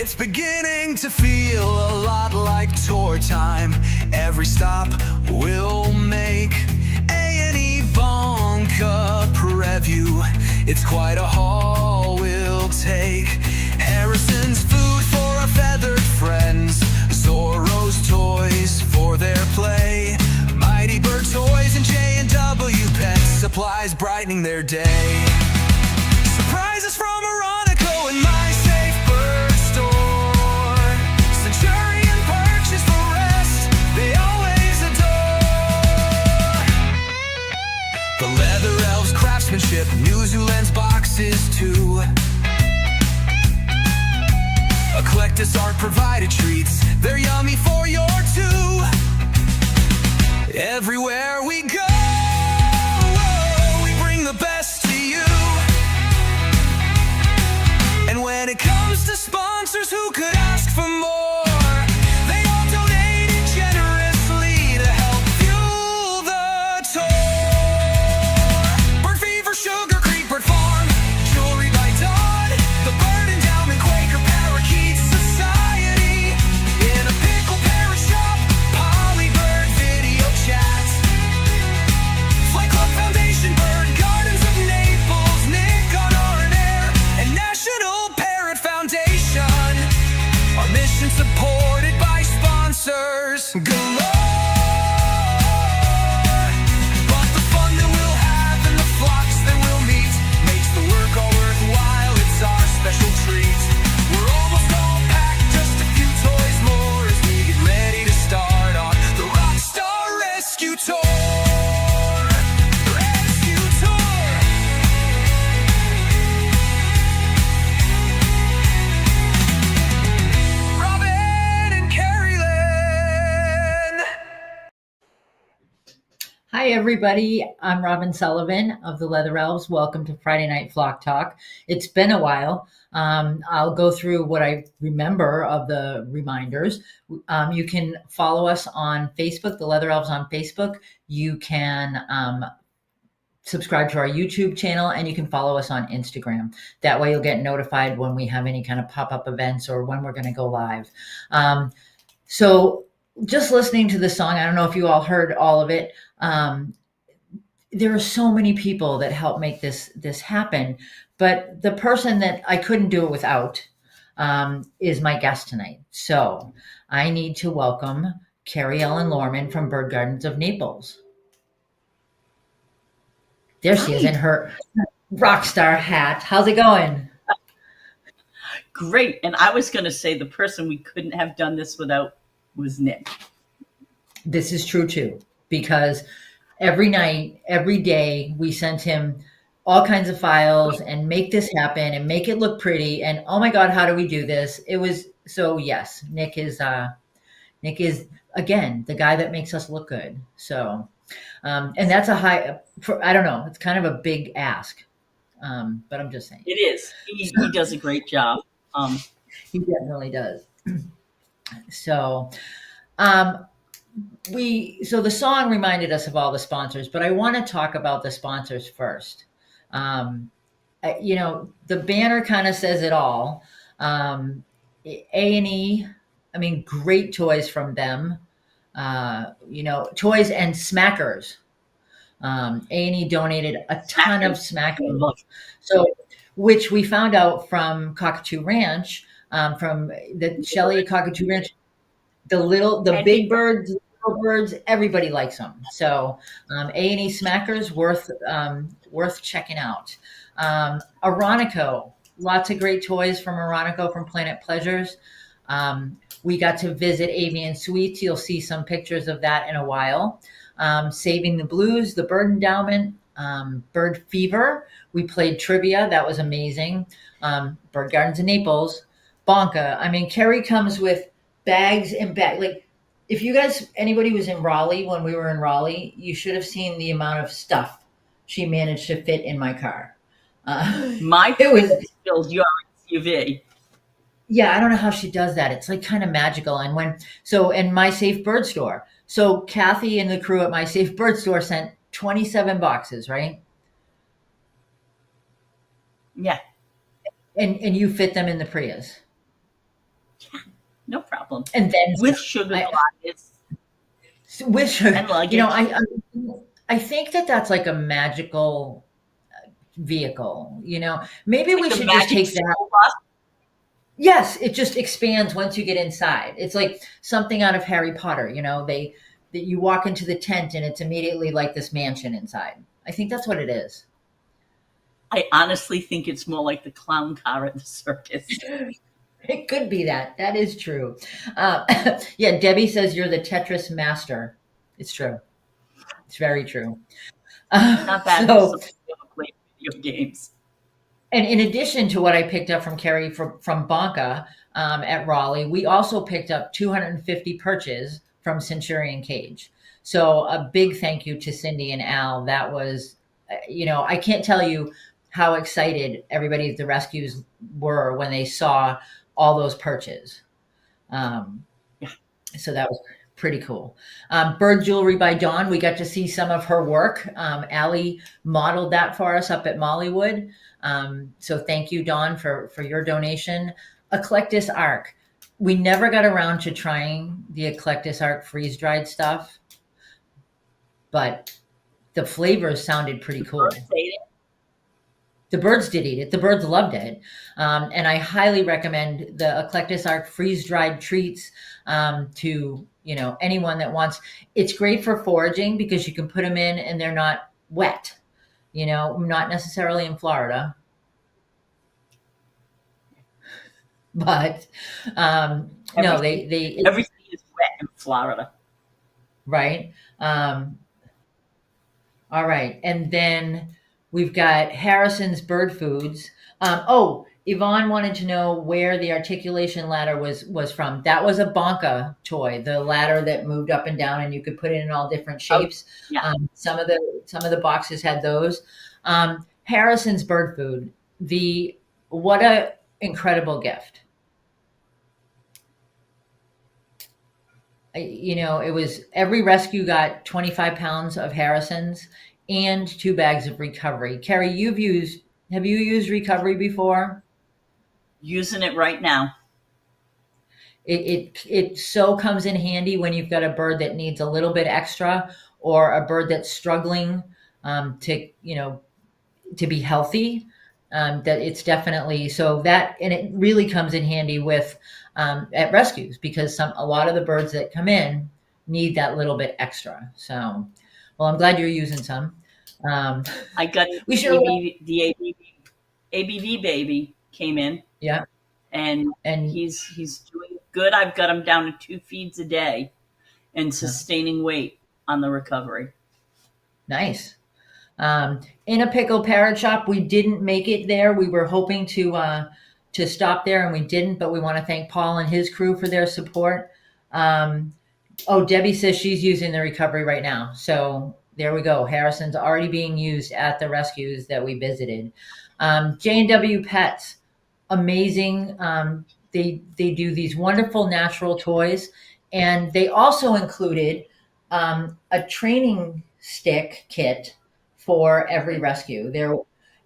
It's beginning to feel a lot like tour time. Every stop we'll make, A&E, Bonka, Preview. It's quite a haul we'll take. Harrison's food for our feathered friends, Zorro's toys for their play, Mighty Bird Toys and J&W Pet Supplies brightening their day. Surprises from Aronico and My Safe Bird Store, Centurion purchase for rest they always adore. The Leather Elves craftsmanship, New Zoolens boxes too. Eclectus art provided treats, they're yummy for your two. Everywhere we go, we bring the best to you. And when it comes to sponsors, who could ask for more? They all donated generously to help fuel the tour. Bird Fever, Sugar Creek, Bird Farm, Jewelry by Dawn, the Bird Endowment, Quaker Parakeet Society, In a Pickle Parrot Shop, Polly Bird Video Chat, Flight Club Foundation, Bird Gardens of Naples, Nick on R&Air, and National Parrot Foundation. Our mission supported by sponsors galore. But the fun that we'll have and the flocks that we'll meet makes the work all worthwhile. It's our special treat. We're almost all packed, just a few toys more as we get ready to start on the Rockstar Rescue Tour. Rescue Tour. Robin and Keriellen. Hi, everybody. I'm Robin Sullivan of the Leather Elves. Welcome to Friday Night Flock Talk. It's been a while. I'll go through what I remember of the reminders. You can follow us on Facebook, the Leather Elves on Facebook. You can subscribe to our YouTube channel, and you can follow us on Instagram. That way you'll get notified when we have any kind of pop-up events or when we're going to go live. So just listening to the song, I don't know if you all heard all of it. There are so many people that help make this happen, but the person that I couldn't do it without is my guest tonight. So I need to welcome Keriellen Lohrman from Bird Gardens of Naples. There she is in her Rockstar hat. How's it going? Great. And I was going to say the person we couldn't have done this without was Nick. This is true too, because every night, every day, we sent him all kinds of files and make this happen and make it look pretty. And oh my God, how do we do this? It was so, yes, Nick is again, the guy that makes us look good. So, and that's I don't know, it's kind of a big ask. But I'm just saying. It is. He does a great job. He definitely does. So, so the song reminded us of all the sponsors, but I want to talk about the sponsors first. The banner kind of says it all. A&E, I mean, great toys from them. Toys and smackers. A&E donated a ton of smackers. So, which we found out from Cockatoo Ranch, from the Shelley at Cockatoo Ranch, the big birds, little birds, everybody likes them. So A&E smackers worth checking out. Aronico, lots of great toys from Aronico from Planet Pleasures. We got to visit Avian Suites. You'll see some pictures of that in a while. Saving the Blues, the Bird Endowment, Bird Fever. We played trivia. That was amazing. Bird Gardens in Naples. Bonka. I mean, Kerry comes with bags and bags. Like, if you guys, anybody was in Raleigh when we were in Raleigh, you should have seen the amount of stuff she managed to fit in my car. It was filled your SUV. Yeah, I don't know how she does that. It's like kind of magical. And My Safe Bird Store. So Kathy and the crew at My Safe Bird Store sent 27 boxes, right? Yeah. And you fit them in the Prius. No problem. And then With sugar I, glasses with sugar, and luggage. I think that that's like a magical vehicle. Maybe It's we like a should just magic take that. school bus. Yes, it just expands once you get inside. It's like something out of Harry Potter. That you walk into the tent and it's immediately like this mansion inside. I think that's what it is. I honestly think it's more like the clown car at the circus. It could be that. That is true. Yeah, Debbie says you're the Tetris master. It's true. It's very true. Not bad for So, somebody who ever played video games. and in addition to what I picked up from Kerry from Bonka at Raleigh, we also picked up 250 perches from Centurion Cage. So a big thank you to Cindy and Al. That was, I can't tell you how excited everybody at the rescues were when they saw all those perches. Um, Yeah. so that was pretty cool. Bird Jewelry by Dawn, we got to see some of her work. Allie modeled that for us up at Mollywood. So thank you, Dawn, for your donation. Eclectus Arc. We never got around to trying the Eclectus Arc freeze-dried stuff, but the flavors sounded pretty cool. Birds ate it. The birds did eat it. The birds loved it. And I highly recommend the Eclectus Arc freeze-dried treats to anyone that wants. It's great for foraging because you can put them in and they're not wet. Not necessarily in Florida, but no, they Everything is wet in Florida. right. All right, and then we've got Harrison's Bird Foods. Yvonne wanted to know where the articulation ladder was from. That was a Bonka toy, the ladder that moved up and down, and you could put it in all different shapes. Yeah. Some of the boxes had those. Harrison's Bird Food. What a incredible gift. It was every rescue got 25 pounds of Harrison's and 2 bags of Recovery. Kerry, have you used Recovery before? Using it right now. It so comes in handy when you've got a bird that needs a little bit extra or a bird that's struggling to be healthy. That it's definitely so that, and it really comes in handy with at rescues because a lot of the birds that come in need that little bit extra. So, well, I'm glad you're using some. I got the ABV baby came in. Yeah, and he's doing good. I've got him down to 2 feeds a day and sustaining weight on the Recovery. Nice. In a Pickle Parrot Shop, we didn't make it there. We were hoping to stop there and we didn't, but we want to thank Paul and his crew for their support. Debbie says she's using the Recovery right now. So there we go. Harrison's already being used at the rescues that we visited. J&W Pets, amazing. They do these wonderful natural toys, and they also included a training stick kit for every rescue.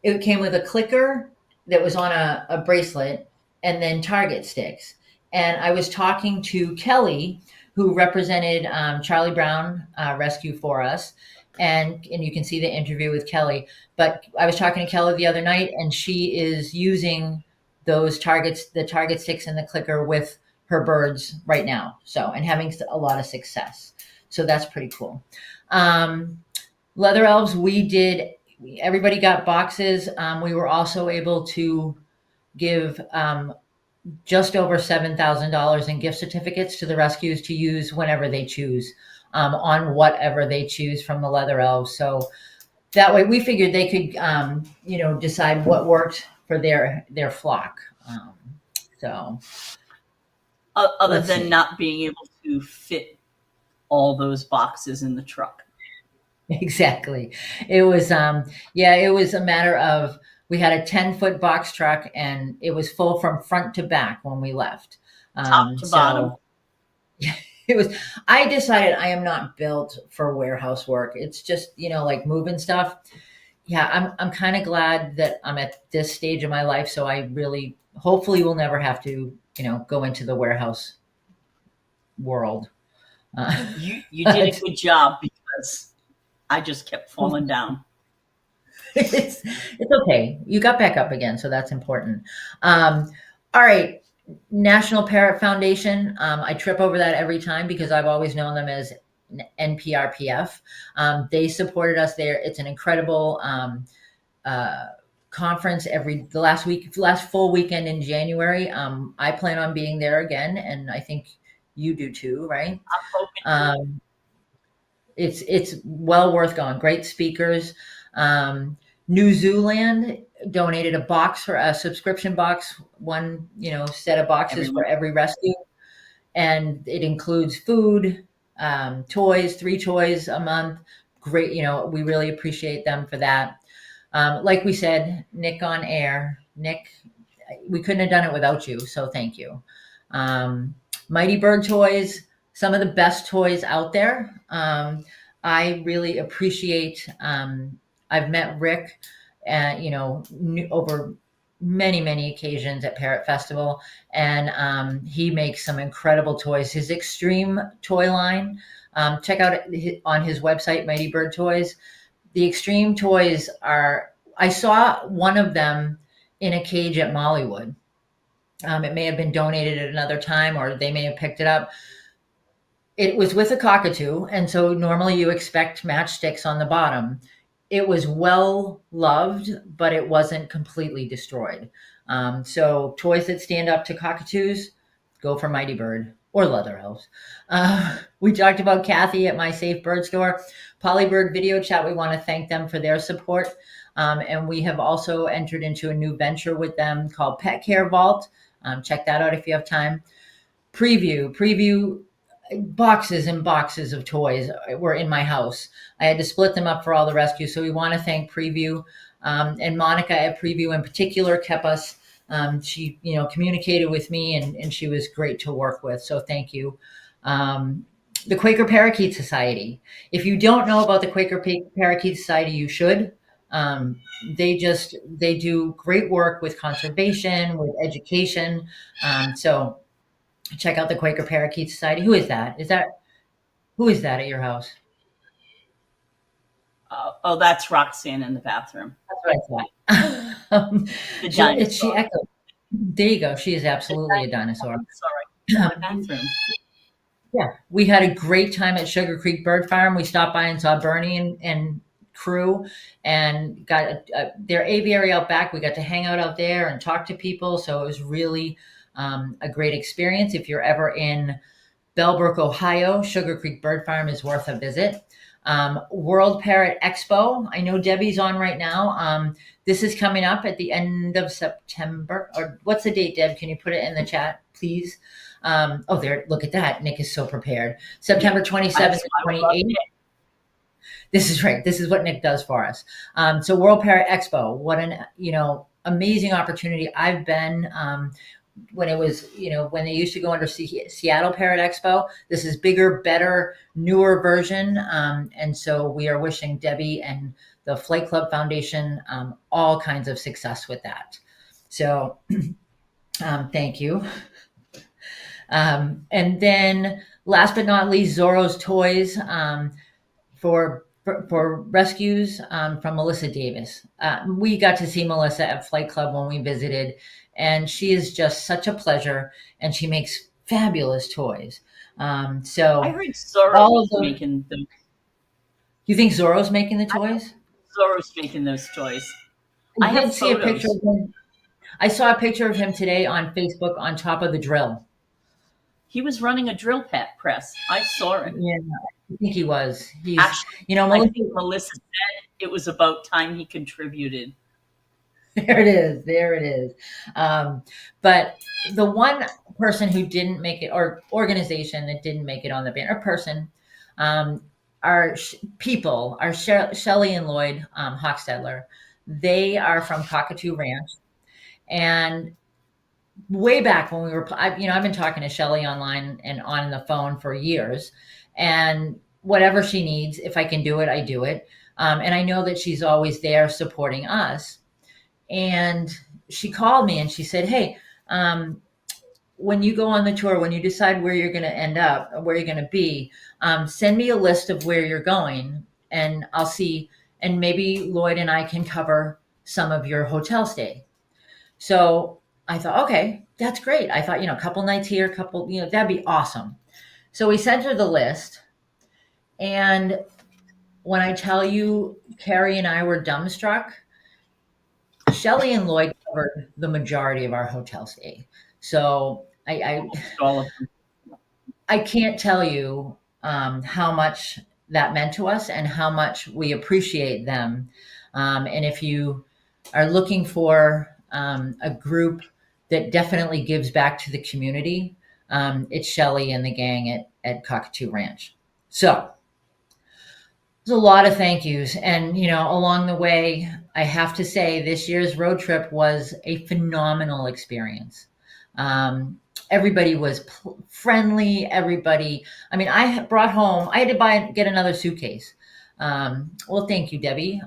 It came with a clicker that was on a bracelet and then target sticks. And I was talking to Kelly, who represented Charlie Brown Rescue for us. And you can see the interview with Kelly. But I was talking to Kelly the other night, and she is using the target sticks and the clicker with her birds right now. So, and having a lot of success. So that's pretty cool. Leather Elves, everybody got boxes. We were also able to give just over $7,000 in gift certificates to the rescues to use whenever they choose on whatever they choose from the Leather Elves. So that way we figured they could, decide what worked for their flock. Other than not being able to fit all those boxes in the truck. Exactly. It was, it was a matter of, we had a 10-foot box truck and it was full from front to back when we left. Top to bottom. I decided I am not built for warehouse work. It's just, like moving stuff. Yeah. I'm kind of glad that I'm at this stage of my life. So I really hopefully we'll never have to, go into the warehouse world. You did a good job because I just kept falling down. It's okay. You got back up again, so that's important. All right. National Parrot Foundation. I trip over that every time because I've always known them as NPRPF. They supported us there. It's an incredible conference the last full weekend in January. I plan on being there again, and I think you do too, right? I'm hoping. It's well worth going. Great speakers. New Zealand donated a subscription box, one, set of boxes for every rescue. And it includes food, toys, 3 toys a month. Great. We really appreciate them for that. Like we said, Nick on air, Nick, we couldn't have done it without you. So thank you. Mighty Bird Toys, some of the best toys out there. I really appreciate, I've met Rick, over many, many occasions at Parrot Festival, and he makes some incredible toys. His Extreme toy line, check out on his website, Mighty Bird Toys. The Extreme toys I saw one of them in a cage at Mollywood. It may have been donated at another time, or they may have picked it up. It was with a cockatoo, and so normally you expect matchsticks on the bottom. It was well loved, but it wasn't completely destroyed. So toys that stand up to cockatoos, go for Mighty Bird or Leatherhouse. We talked about Kathy at My Safe Bird Store. Polybird Video Chat, we want to thank them for their support. And we have also entered into a new venture with them called Pet Care Vault. Check that out if you have time. Preview boxes and boxes of toys were in my house. I had to split them up for all the rescues. So we want to thank Preview, and Monica at Preview in particular kept us. She, communicated with me, and she was great to work with. So thank you. The Quaker Parakeet Society. If you don't know about the Quaker Parakeet Society, you should. They do great work with conservation, with education. So check out the Quaker Parakeet Society. Who is that? Who is that at your house? Oh, that's Roxanne in the bathroom. That's what I thought. The dinosaur. She echoed. There you go. She is absolutely a dinosaur. Sorry, the bathroom. Yeah, we had a great time at Sugar Creek Bird Farm. We stopped by and saw Bernie and crew, and got their aviary out back. We got to hang out there and talk to people. So it was really a great experience. If you're ever in Bellbrook, Ohio, Sugar Creek Bird Farm is worth a visit. World Parrot Expo. I know Debbie's on right now. This is coming up at the end of September. Or what's the date, Deb? Can you put it in the chat, please? There. Look at that. Nick is so prepared. September 27th and 28th. This is right. This is what Nick does for us. So World Parrot Expo. What an amazing opportunity. I've been when it was, when they used to go under Seattle Parrot Expo. This is bigger, better, newer version. And so we are wishing Debbie and the Flight Club Foundation all kinds of success with that. So thank you. And then last but not least, Zorro's Toys for rescues from Melissa Davis. We got to see Melissa at Flight Club when we visited, and she is just such a pleasure, and she makes fabulous toys. So I heard Zorro's making them. You think Zorro's making the toys? Zorro's making those toys. I did see a picture of him. I saw a picture of him today on Facebook on top of the drill. He was running a drill press. I saw him. Yeah, I think he was. He's, Actually, I think Melissa said it was about time he contributed. There it is. But the one person who didn't make it, or organization that didn't make it on the banner, are people, are Shelley and Lloyd Hochstedler. They are from Cockatoo Ranch. And way back when we were, I've been talking to Shelley online and on the phone for years, and whatever she needs, if I can do it, I do it. And I know that she's always there supporting us. And she called me and she said, "Hey, when you go on the tour, when you decide where you're going to end up, where you're going to be, send me a list of where you're going, and I'll see, and maybe Lloyd and I can cover some of your hotel stay." So I thought, okay, that's great. I thought, a couple nights here, a couple, that'd be awesome. So we sent her the list. And when I tell you, Carrie and I were dumbstruck, Shelley and Lloyd covered the majority of our hotel stay. So All of them. I can't tell you how much that meant to us and how much we appreciate them. And if you are looking for a group that definitely gives back to the community, it's Shelley and the gang at Cockatoo Ranch. So there's a lot of thank yous. And, along the way, I have to say this year's road trip was a phenomenal experience. Everybody was friendly. Everybody, I had to get another suitcase. Well, thank you, Debbie.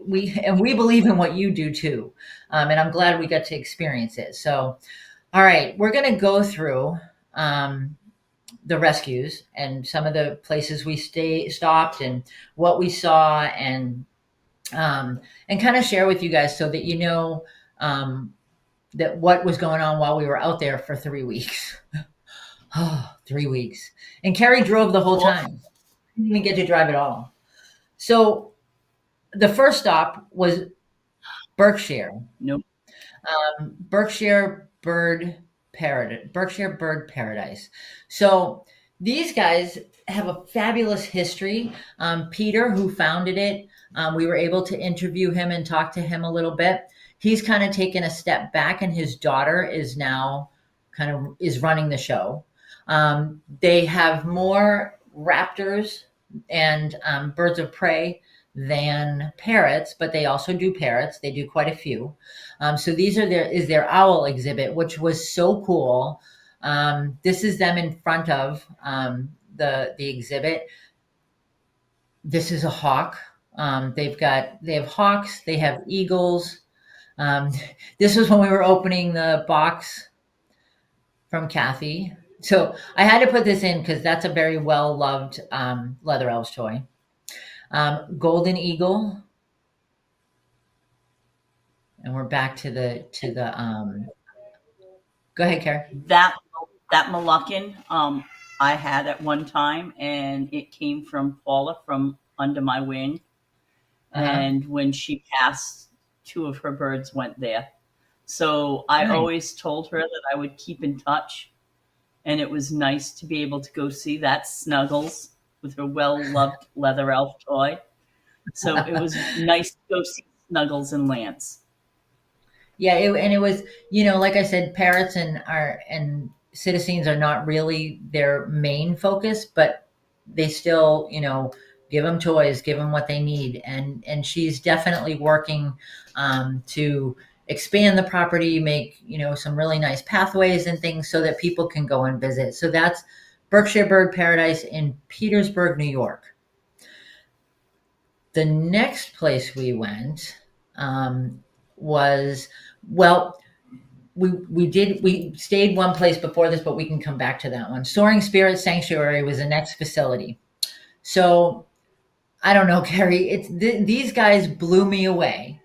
We believe in what you do too. And I'm glad we got to experience it. So, all right, we're going to go through, the rescues and some of the places we stopped and what we saw, and kind of share with you guys so that that what was going on while we were out there for 3 weeks. Oh, 3 weeks. And Carrie drove the whole time. Didn't even get to drive at all. So the first stop was Berkshire. Nope. Berkshire Bird Paradise. So these guys have a fabulous history. Peter, who founded it, we were able to interview him and talk to him a little bit. He's kind of taken a step back, and his daughter is now is running the show. They have more raptors and birds of prey than parrots, but they also do parrots. They do quite a few. So these is their owl exhibit, which was so cool. This is them in front of the exhibit. This is a hawk. They have hawks. They have eagles. This was when we were opening the box from Kathy. So I had to put this in because that's a very well-loved Leather Elves toy. Golden eagle. And we're back to the go ahead, Carrie. That Moluccan I had at one time, and it came from Paula from under my wing. Uh-huh. And when she passed, 2 of her birds went there. So I always told her that I would keep in touch. And it was nice to be able to go see that Snuggles with her well-loved Leather Elf toy. So it was nice to go see Snuggles and Lance. Yeah, it was, like I said, parrots and citizens are not really their main focus, but they still, give them toys, give them what they need. And she's definitely working to expand the property, make, some really nice pathways and things so that people can go and visit. So that's Berkshire Bird Paradise in Petersburg, New York. The next place we went was, we stayed one place before this, but we can come back to that one. Soaring Spirit Sanctuary was the next facility. So I don't know, Carrie, these guys blew me away.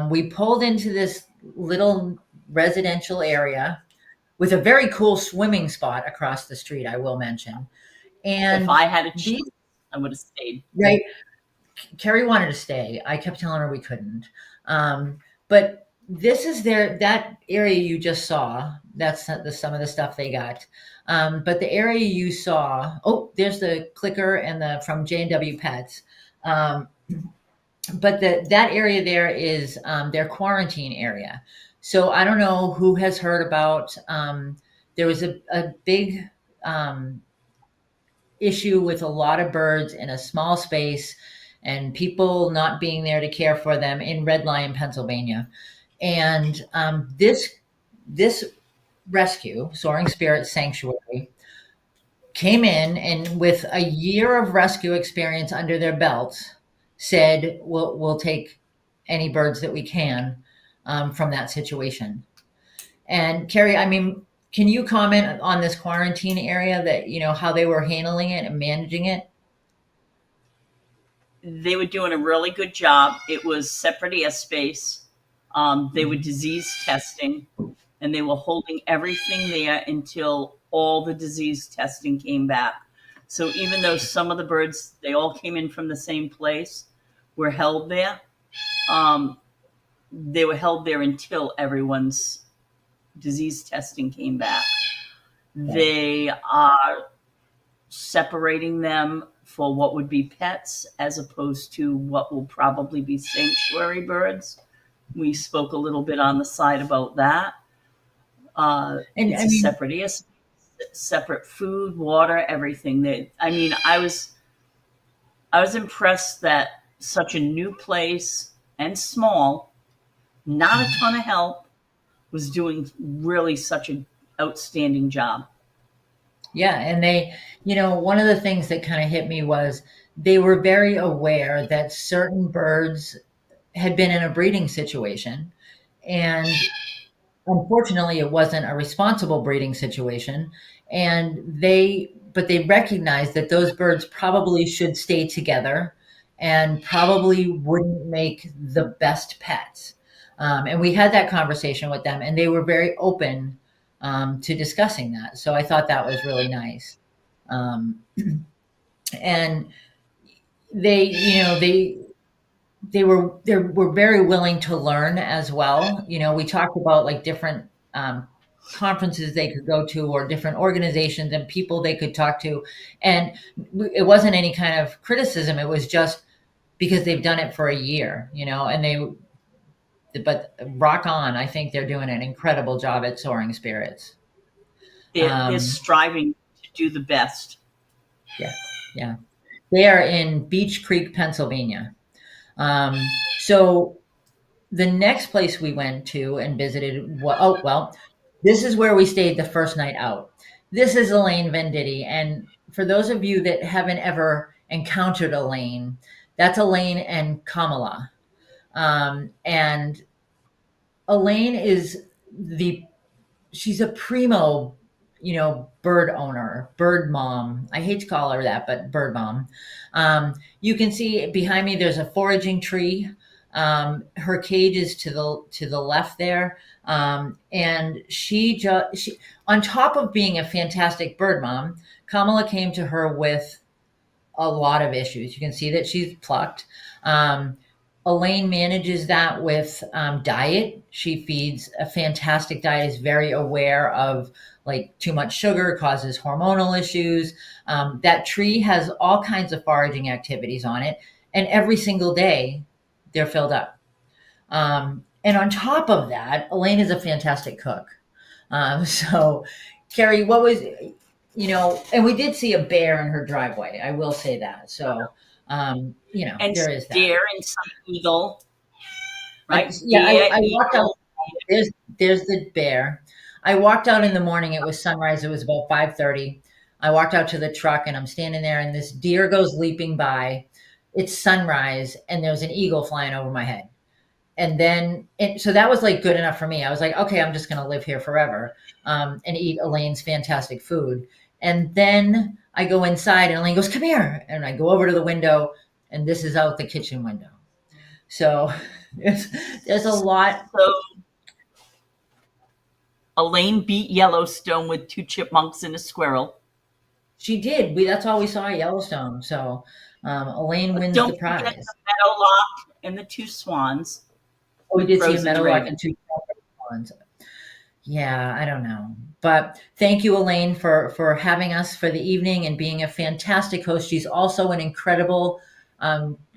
We pulled into this little residential area with a very cool swimming spot across the street, I will mention. And if I had a choice, I would have stayed. Right. Carrie wanted to stay. I kept telling her we couldn't. But this is that area you just saw. That's some of the stuff they got. But the area you saw, there's the clicker and from J&W Pets. But that area there is their quarantine area. So I don't know who has heard about, there was a big issue with a lot of birds in a small space and people not being there to care for them in Red Lion, Pennsylvania. And this rescue, Soaring Spirit Sanctuary, came in and with a year of rescue experience under their belts, said, we'll take any birds that we can. from that situation. And Carrie, I mean, can you comment on this quarantine area that, how they were handling it and managing it? They were doing a really good job. It was separate airspace. They were disease testing, and they were holding everything there until all the disease testing came back. So even though some of the birds, they all came in from the same place, were held there, they were held there until everyone's disease testing came back. They are separating them for what would be pets as opposed to what will probably be sanctuary birds. We spoke a little bit on the side about that. And It's I a mean, separate separate food, water, everything. I was impressed that such a new place and small, not a ton of help, was doing really such an outstanding job. yeah, and one of the things that kind of hit me was they were very aware that certain birds had been in a breeding situation, and unfortunately, it wasn't a responsible breeding situation. But they recognized that those birds probably should stay together and probably wouldn't make the best pets. And we had that conversation with them, and they were very open to discussing that. So I thought that was really nice. Um, and they, they were very willing to learn as well. We talked about like different conferences they could go to or different organizations and people they could talk to, and it wasn't any kind of criticism. It was just because they've done it for a year, and but rock on. I think they're doing an incredible job at Soaring Spirits. They're striving to do the best. Yeah, yeah. They are in Beech Creek, Pennsylvania. So the next place we went to and visited, this is where we stayed the first night out. This is Elaine Venditti. And for those of you that haven't ever encountered Elaine, that's Elaine and Kamala. And Elaine she's a primo, bird owner, bird mom. I hate to call her that, but bird mom. You can see behind me, there's a foraging tree. Her cage is to the left there. And she, on top of being a fantastic bird mom, Kamala came to her with a lot of issues. You can see that she's plucked. Elaine manages that with diet. She feeds a fantastic diet, is very aware of like too much sugar causes hormonal issues. That tree has all kinds of foraging activities on it. And every single day they're filled up. And on top of that, Elaine is a fantastic cook. So Carrie, what was, and we did see a bear in her driveway. I will say that. So, And there is that. deer and some eagle, right? I walked out. There's the bear. I walked out in the morning. It was sunrise. It was about 5:30. I walked out to the truck and I'm standing there and this deer goes leaping by. It's sunrise and there's an eagle flying over my head. So that was like good enough for me. I was like, okay, I'm just going to live here forever and eat Elaine's fantastic food. And then I go inside and Elaine goes, come here. And I go over to the window and this is out the kitchen window. So there's a lot. So Elaine beat Yellowstone with 2 chipmunks and a squirrel. She did. That's all we saw at Yellowstone. So Elaine wins the prize. Don't forget the meadowlark and the 2 swans. Oh, we did see a Frozen meadowlark dragon. and 2 swans. Yeah, I don't know. But thank you, Elaine, for having us for the evening and being a fantastic host. She's also an incredible,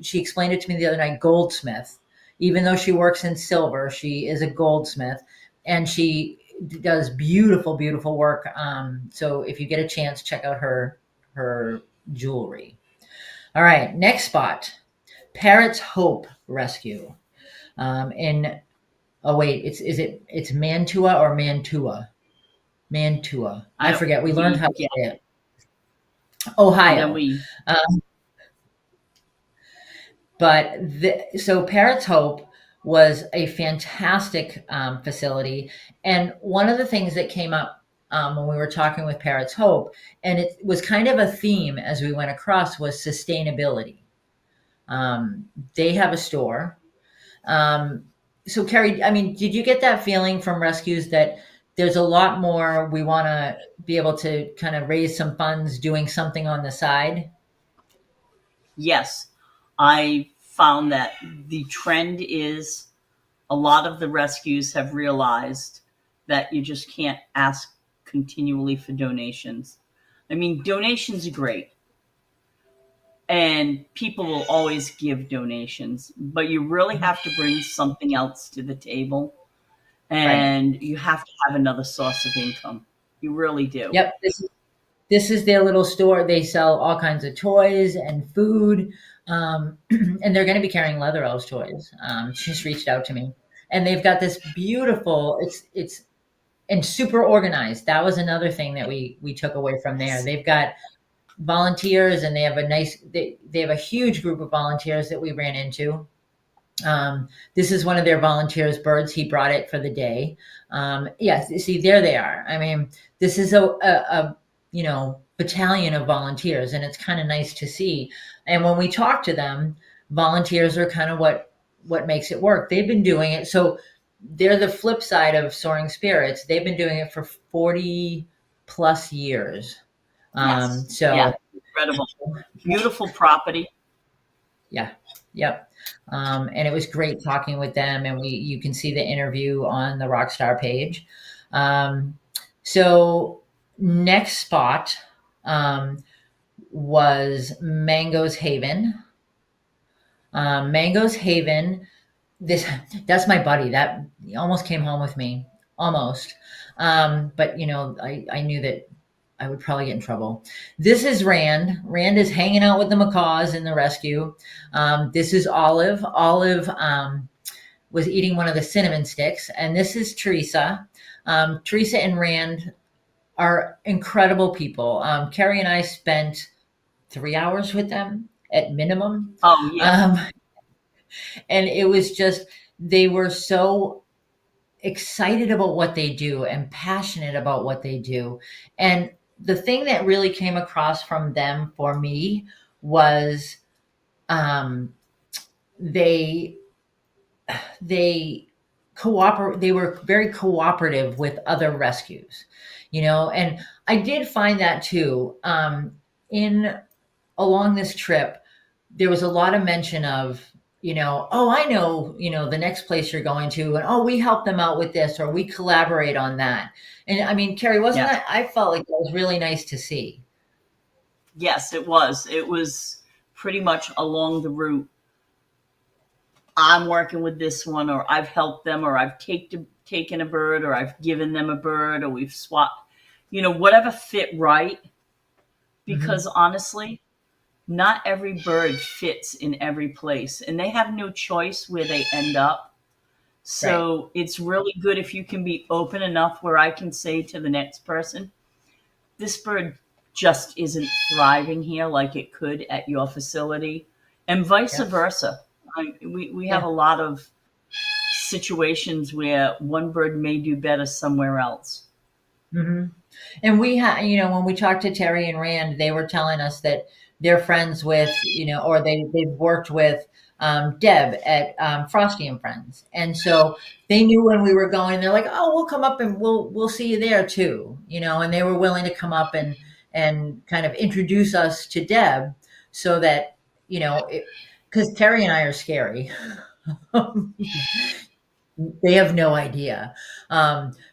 she explained it to me the other night, goldsmith. Even though she works in silver, she is a goldsmith. And she does beautiful, beautiful work. So if you get a chance, check out her jewelry. All right, next spot, Parrot's Hope Rescue. It's Mantua or Mantua? Mantua. I forget. We learned how to say it. Ohio. So Parrot's Hope was a fantastic facility. And one of the things that came up when we were talking with Parrots Hope, and it was kind of a theme as we went across, was sustainability. They have a store. So Carrie, I mean, did you get that feeling from rescues that there's a lot more we want to be able to kind of raise some funds doing something on the side? Yes, I found that the trend is a lot of the rescues have realized that you just can't ask continually for donations. I mean, donations are great, and people will always give donations, but you really have to bring something else to the table, Right. and you have to have another source of income. You really do. Yep. This is their little store. They sell all kinds of toys and food. And they're going to be carrying Leather Elves toys. She just reached out to me, and they've got this beautiful. It's and super organized. That was another thing that we took away from there. They've got volunteers, and they have they have a huge group of volunteers that we ran into. This is one of their volunteers' birds. He brought it for the day. Yes, see, there they are. I mean, this is a battalion of volunteers, and it's kind of nice to see. And when we talk to them, volunteers are kind of what makes it work. They've been doing it. So they're the flip side of Soaring Spirits. They've been doing it for 40 plus years. Yes. So Yeah. Incredible. Beautiful property. yeah, yep. And it was great talking with them, and you can see the interview on the Rockstar page. So next spot was Mango's Haven. Mango's Haven. That's my buddy. That he almost came home with me, almost. But I knew that I would probably get in trouble. This is Rand. Rand is hanging out with the macaws in the rescue. This is Olive. Olive was eating one of the cinnamon sticks, and this is Teresa. Teresa and Rand are incredible people. Carrie and I spent 3 hours with them at minimum. Oh, yeah. And it was just, they were so excited about what they do and passionate about what they do. And the thing that really came across from them for me was they cooperate. They were very cooperative with other rescues, and I did find that too. In along this trip, there was a lot of mention of, oh, I know, the next place you're going to, and oh, we help them out with this, or we collaborate on that. And I mean, Carrie, wasn't Yeah. that, I felt like that was really nice to see. Yes, it was. It was pretty much along the route. I'm working with this one, or I've helped them, or I've taken a bird, or I've given them a bird, or we've swapped, whatever fit right. Because honestly, not every bird fits in every place, and they have no choice where they end up. So It's really good if you can be open enough where I can say to the next person, this bird just isn't thriving here like it could at your facility, and vice versa. We have a lot of situations where one bird may do better somewhere else. Mm-hmm. And we had, when we talked to Terry and Rand, they were telling us that they're friends with, or they've worked with Deb at Frosty and Friends. And so they knew when we were going, they're like, oh, we'll come up and we'll see you there too, and they were willing to come up and kind of introduce us to Deb so that, because Terry and I are scary. They have no idea.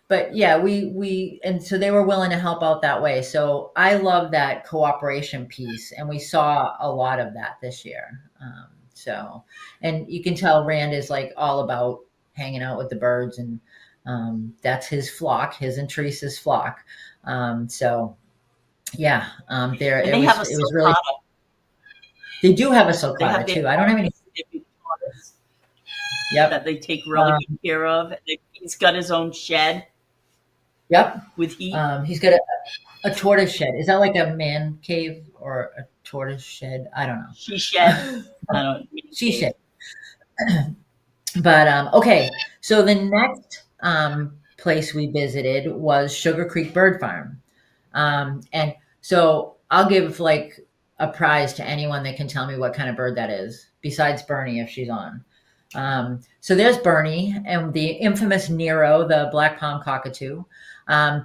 But yeah, and so they were willing to help out that way. So I love that cooperation piece, and we saw a lot of that this year. And you can tell Rand is like all about hanging out with the birds, and that's his flock, his and Teresa's flock. Yeah, there And it they was. have a It was really. sulcata. They do have a They sulcata have too. I don't have any. that Yep. they take really good care of. He's got his own shed Yep. with heat. He's got a tortoise shed. Is that like a man cave or a tortoise shed? I don't know. She shed. I don't. She shed. But okay, so the next place we visited was Sugar Creek Bird Farm. And so I'll give like a prize to anyone that can tell me what kind of bird that is, besides Bernie if she's on. So there's Bernie and the infamous Nero, the black palm cockatoo.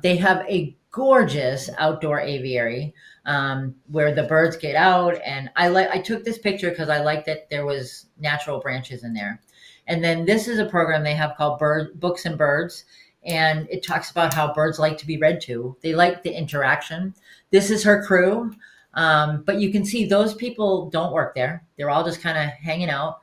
They have a gorgeous outdoor aviary where the birds get out, and I took this picture because I liked that there was natural branches in there. And then this is a program they have called Bird Books and Birds, and it talks about how birds like to be read to. They like the interaction. This is her crew, but you can see those people don't work there. They're all just kind of hanging out,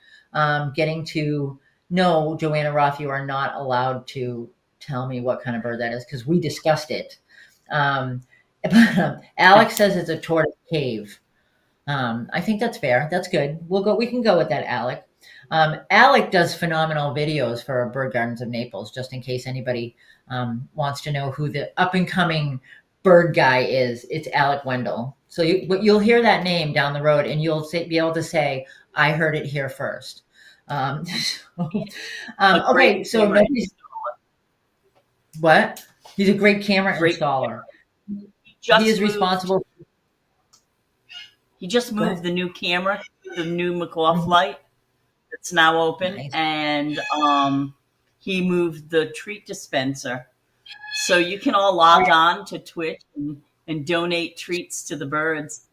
getting to know Joanna Roth. You are not allowed to tell me what kind of bird that is because we discussed it. But Alex says it's a tortoise cave. I think that's fair. That's good. We'll go. We can go with that, Alec. Alec does phenomenal videos for Bird Gardens of Naples, just in case anybody wants to know who the up and coming bird guy is. It's Alec Wendell. So you'll hear that name down the road, and you'll be able to say, "I heard it here first." Okay, so what? He's a great camera installer. He is responsible. He just moved the new camera, the new McLaughlin light that's now open, Nice. and he moved the treat dispenser. So you can all log on to Twitch and donate treats to the birds.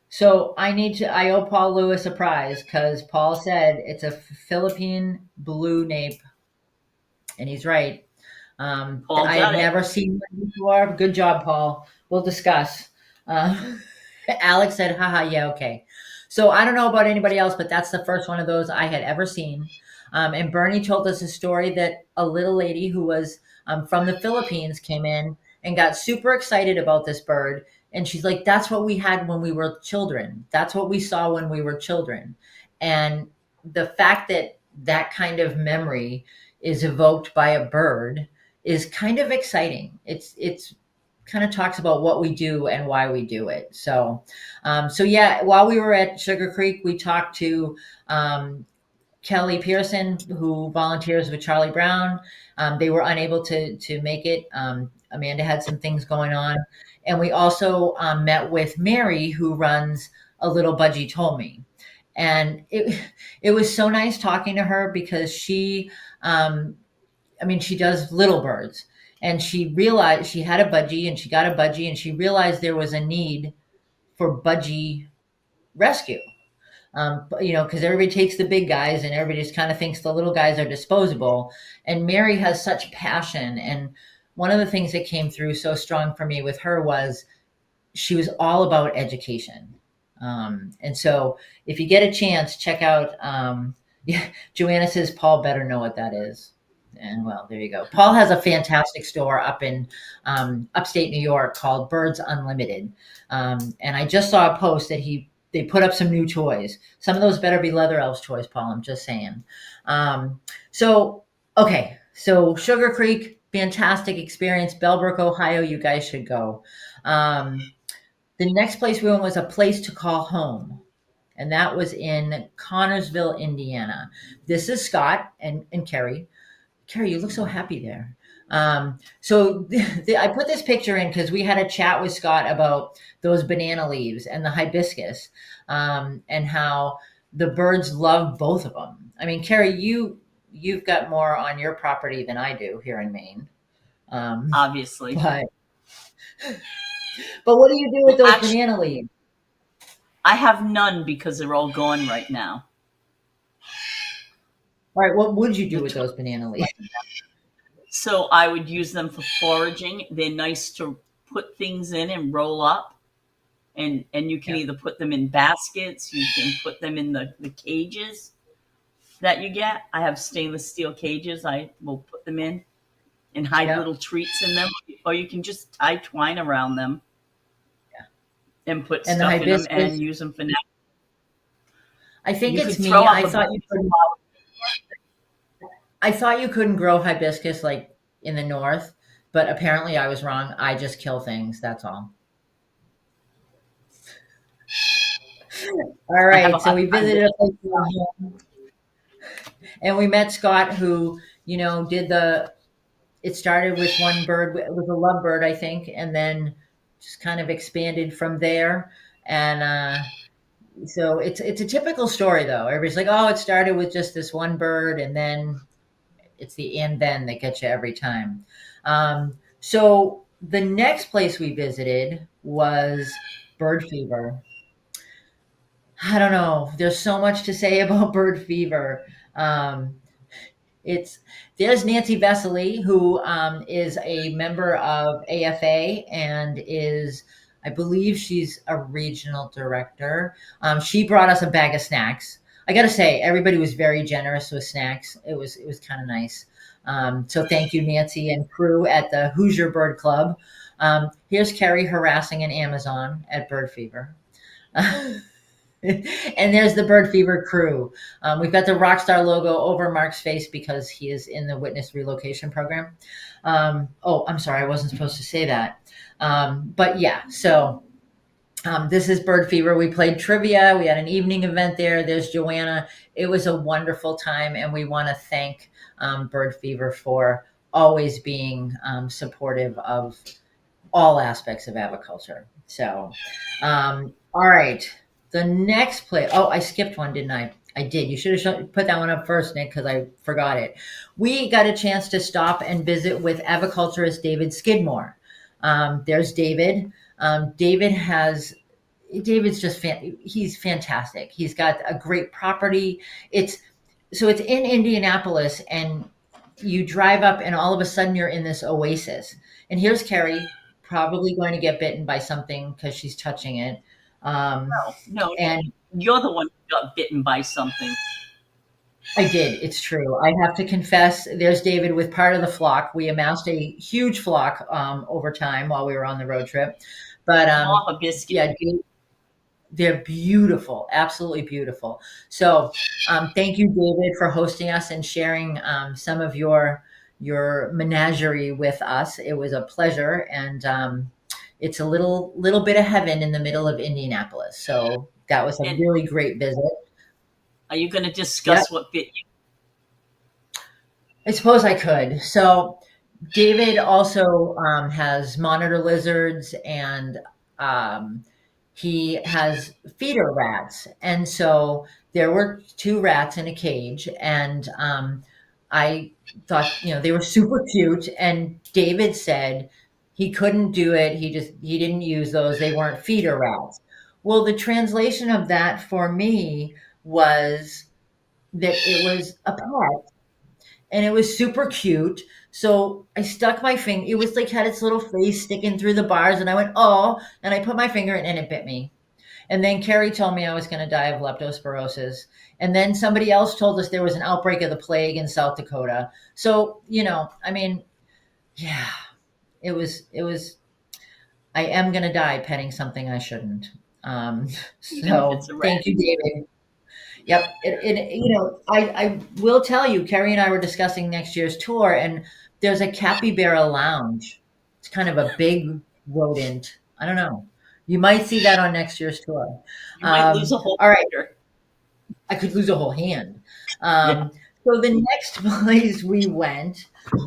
So I owe Paul Lewis a prize because Paul said it's a Philippine blue nape, and he's right. I have never seen one before. Good job, Paul. We'll discuss. Alex said, haha, yeah, okay. So I don't know about anybody else, but that's the first one of those I had ever seen. And Bernie told us a story that a little lady who was from the Philippines came in and got super excited about this bird. And she's like, that's what we had when we were children. That's what we saw when we were children. And the fact that that kind of memory is evoked by a bird is kind of exciting. It's kind of talks about what we do and why we do it. So yeah, while we were at Sugar Creek, we talked to Kelly Pearson, who volunteers with Charlie Brown. They were unable to make it. Amanda had some things going on. And we also met with Mary, who runs A Little Budgie Told Me. And it was so nice talking to her because she does little birds. And she realized she had a budgie and she got a budgie and she realized there was a need for budgie rescue. Because everybody takes the big guys and everybody just kind of thinks the little guys are disposable. And Mary has such passion. And one of the things that came through so strong for me with her was she was all about education. And so if you get a chance, check out, Joanna says Paul better know what that is. And well, there you go. Paul has a fantastic store up in upstate New York called Birds Unlimited. And I just saw a post that they put up some new toys. Some of those better be Leather Elves toys, Paul. I'm just saying. So Sugar Creek, fantastic experience. Bellbrook, Ohio, you guys should go. The next place we went was a place to call home. And that was in Connorsville, Indiana. This is Scott and Kerry. Kerry, you look so happy there. So I put this picture in because we had a chat with Scott about those banana leaves and the hibiscus, and how the birds love both of them. I mean, Kerry, you've got more on your property than I do here in Maine. Obviously. But what do you do with those banana leaves? I have none because they're all gone right now. All right, what would you do with those banana leaves? So I would use them for foraging. They're nice to put things in and roll up. And you can either put them in baskets, you can put them in the cages that you get. I have stainless steel cages. I will put them in and hide little treats in them. Or you can just tie twine around them and put stuff in them and use them for now. I think it's me. I thought you couldn't grow hibiscus like in the north, but apparently I was wrong. I just kill things. That's all. All right. So we visited a place. And we met Scott, who, did it started with one bird, it was a lovebird, I think, and then just kind of expanded from there. And so it's a typical story, though. Everybody's like, oh, it started with just this one bird, and then it's the and then that gets you every time. So the next place we visited was bird fever. I don't know. There's so much to say about bird fever. Um, it's There's Nancy Vesely, who is a member of AFA and is, I believe, she's a regional director. She brought us a bag of snacks. I got to say, everybody was very generous with snacks. It was kind of nice. So thank you, Nancy and crew at the Hoosier Bird Club. Here's Kerry harassing an Amazon at bird fever. And there's the bird fever crew. We've got the Rockstar logo over Mark's face because he is in the witness relocation program. Oh, I'm sorry, I wasn't supposed to say that. But yeah, so this is bird fever. We played trivia. We had an evening event there. There's Joanna. It was a wonderful time, and we want to thank bird fever for always being supportive of all aspects of aviculture. So, all right. The next place. Oh, I skipped one, didn't I? I did. You should have put that one up first, Nick, because I forgot it. We got a chance to stop and visit with aviculturist David Skidmore. There's David. David's just he's fantastic. He's got a great property. It's in Indianapolis, and you drive up, and all of a sudden you're in this oasis. And here's Carrie, probably going to get bitten by something because she's touching it. No, and you're the one who got bitten by something. I did. It's true. I have to confess, there's David with part of the flock. We amassed a huge flock over time while we were on the road trip. But a biscuit. yeah, they're beautiful, absolutely beautiful. So thank you, David, for hosting us and sharing some of your menagerie with us. It was a pleasure, and it's a little bit of heaven in the middle of Indianapolis. So that was a really great visit. Are you going to discuss what bit you? I suppose I could. So David also has monitor lizards, and he has feeder rats. And so there were 2 rats in a cage, and I thought, they were super cute. And David said he couldn't do it. He didn't use those. They weren't feeder rats. Well, the translation of that for me was that it was a pet, and it was super cute. So I stuck my finger. It was like had its little face sticking through the bars, and I went, oh, and I put my finger in, and it bit me. And then Carrie told me I was going to die of leptospirosis. And then somebody else told us there was an outbreak of the plague in South Dakota. So, I mean, yeah, it was, I am going to die petting something I shouldn't. So thank you, David. Yep. I will tell you, Carrie and I were discussing next year's tour, and there's a capybara lounge. It's kind of a big rodent. I don't know. You might see that on next year's tour. You might lose a whole all right. finger. I could lose a whole hand. So the next place we went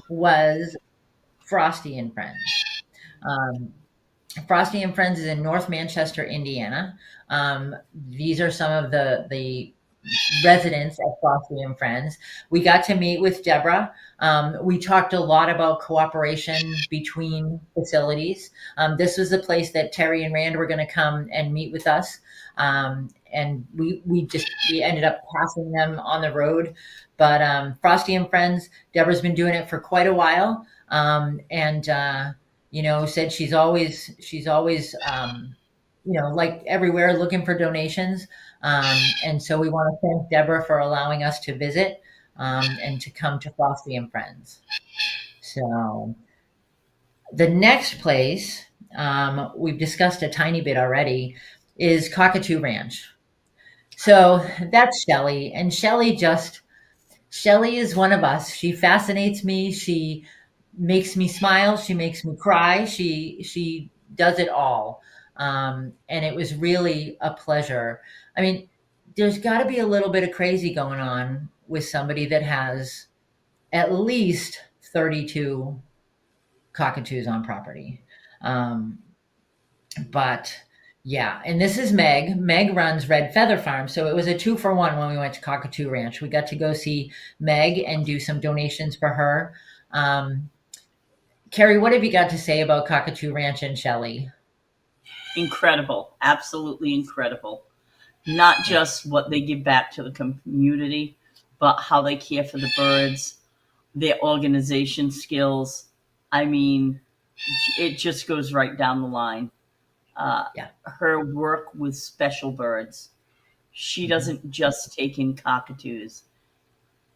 was Frosty and Friends. Frosty and Friends is in North Manchester, Indiana. These are some of the residents at Frosty and Friends. We got to meet with Deborah. We talked a lot about cooperation between facilities. This was the place that Terry and Rand were going to come and meet with us. And we ended up passing them on the road. But Frosty and Friends, Deborah's been doing it for quite a while. And said she's always like everywhere looking for donations. And so we want to thank Deborah for allowing us to visit and to come to Frosty and Friends. So the next place we've discussed a tiny bit already is Cockatoo Ranch. So that's Shelly, and Shelly is one of us. She fascinates me. She makes me smile. She makes me cry. She does it all. And it was really a pleasure. I mean, there's got to be a little bit of crazy going on with somebody that has at least 32 cockatoos on property. Um, but yeah, and this is Meg. Meg runs Red Feather Farm. So it was a 2-for-1 when we went to Cockatoo Ranch. We got to go see Meg and do some donations for her. Carrie, what have you got to say about Cockatoo Ranch and Shelley? Incredible. Absolutely incredible. Not just what they give back to the community, but how they care for the birds, their organization skills. I mean, it just goes right down the line. Yeah. Her work with special birds. She doesn't just take in cockatoos.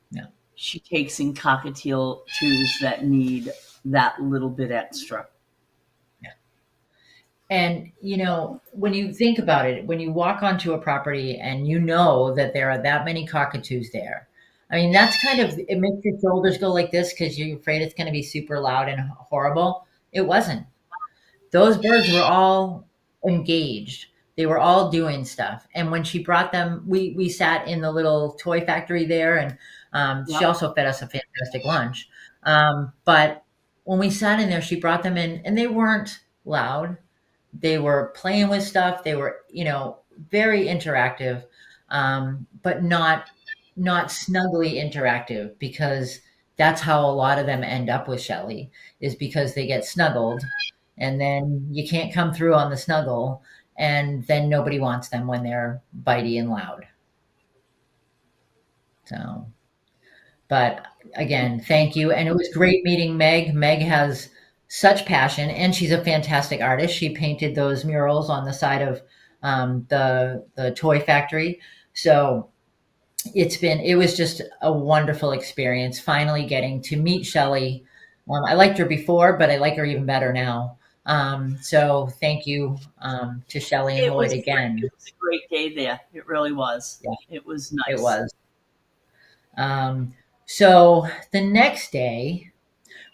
Yeah. She takes in cockatoos that need that little bit extra. And, you know, when you think about it, when you walk onto a property and you know that there are that many cockatoos there, I mean, that's kind of, it makes your shoulders go like this because you're afraid it's going to be super loud and horrible. It wasn't. Those birds were all engaged. They were all doing stuff. And when she brought them, we sat in the little toy factory there, and she Yep. also fed us a fantastic lunch. But when we sat in there, she brought them in, and they weren't loud. They were playing with stuff. They were, you know, very interactive, but not snugly interactive, because that's how a lot of them end up with Shelley, is because they get snuggled and then you can't come through on the snuggle, and then nobody wants them when they're bitey and loud. So, but again, thank you. And it was great meeting Meg. Meg has such passion, and she's a fantastic artist. She painted those murals on the side of the toy factory. So it was just a wonderful experience finally getting to meet Shelley. I liked her before, but I like her even better now. So thank you to Shelley and Lloyd again. It was a great day there. It really was. Yeah. It was nice. It was. So the next day,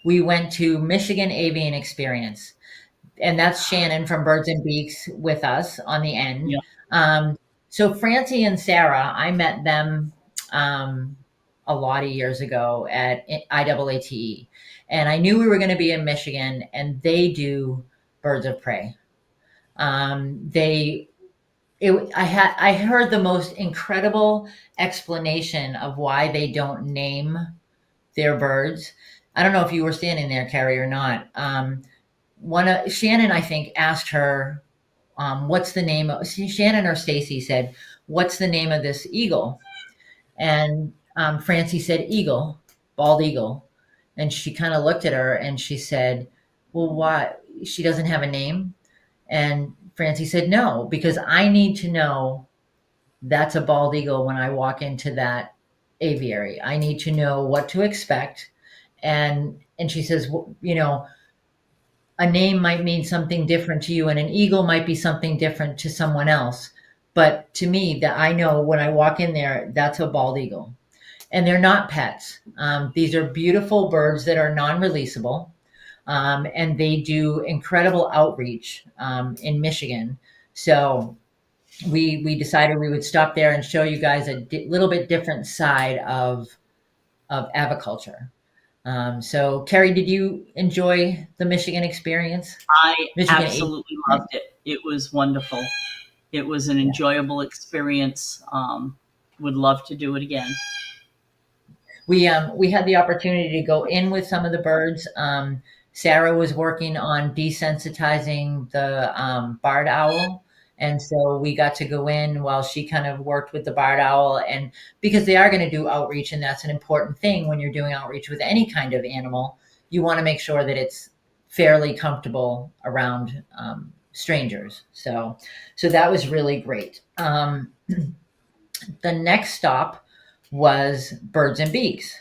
we went to Michigan Avian Experience, and that's Shannon from Birds and Beaks with us on the end. Yeah. So Francie and Sarah, I met them a lot of years ago at IAATE, and I knew we were going to be in Michigan, and they do birds of prey. I heard the most incredible explanation of why they don't name their birds. I don't know if you were standing there, Carrie, or not. Shannon, I think, asked her, what's the name of, Shannon or Stacy said, what's the name of this eagle? And Francie said, eagle, bald eagle. And she kind of looked at her and she said, well, why? She doesn't have a name? And Francie said, no, because I need to know that's a bald eagle when I walk into that aviary. I need to know what to expect. And she says, well, you know, a name might mean something different to you, and an eagle might be something different to someone else. But to me, that I know when I walk in there, that's a bald eagle. And they're not pets. These are beautiful birds that are non-releasable. And they do incredible outreach in Michigan. So we decided we would stop there and show you guys a little bit different side of aviculture. So Carrie, did you enjoy the Michigan experience? Michigan Absolutely loved it. It was wonderful. It was an enjoyable experience. Would love to do it again. We had the opportunity to go in with some of the birds. Sarah was working on desensitizing the barred owl. And so we got to go in while she kind of worked with the barred owl, and because they are going to do outreach, and that's an important thing when you're doing outreach with any kind of animal, you want to make sure that it's fairly comfortable around strangers. So that was really great. The next stop was Birds and Beaks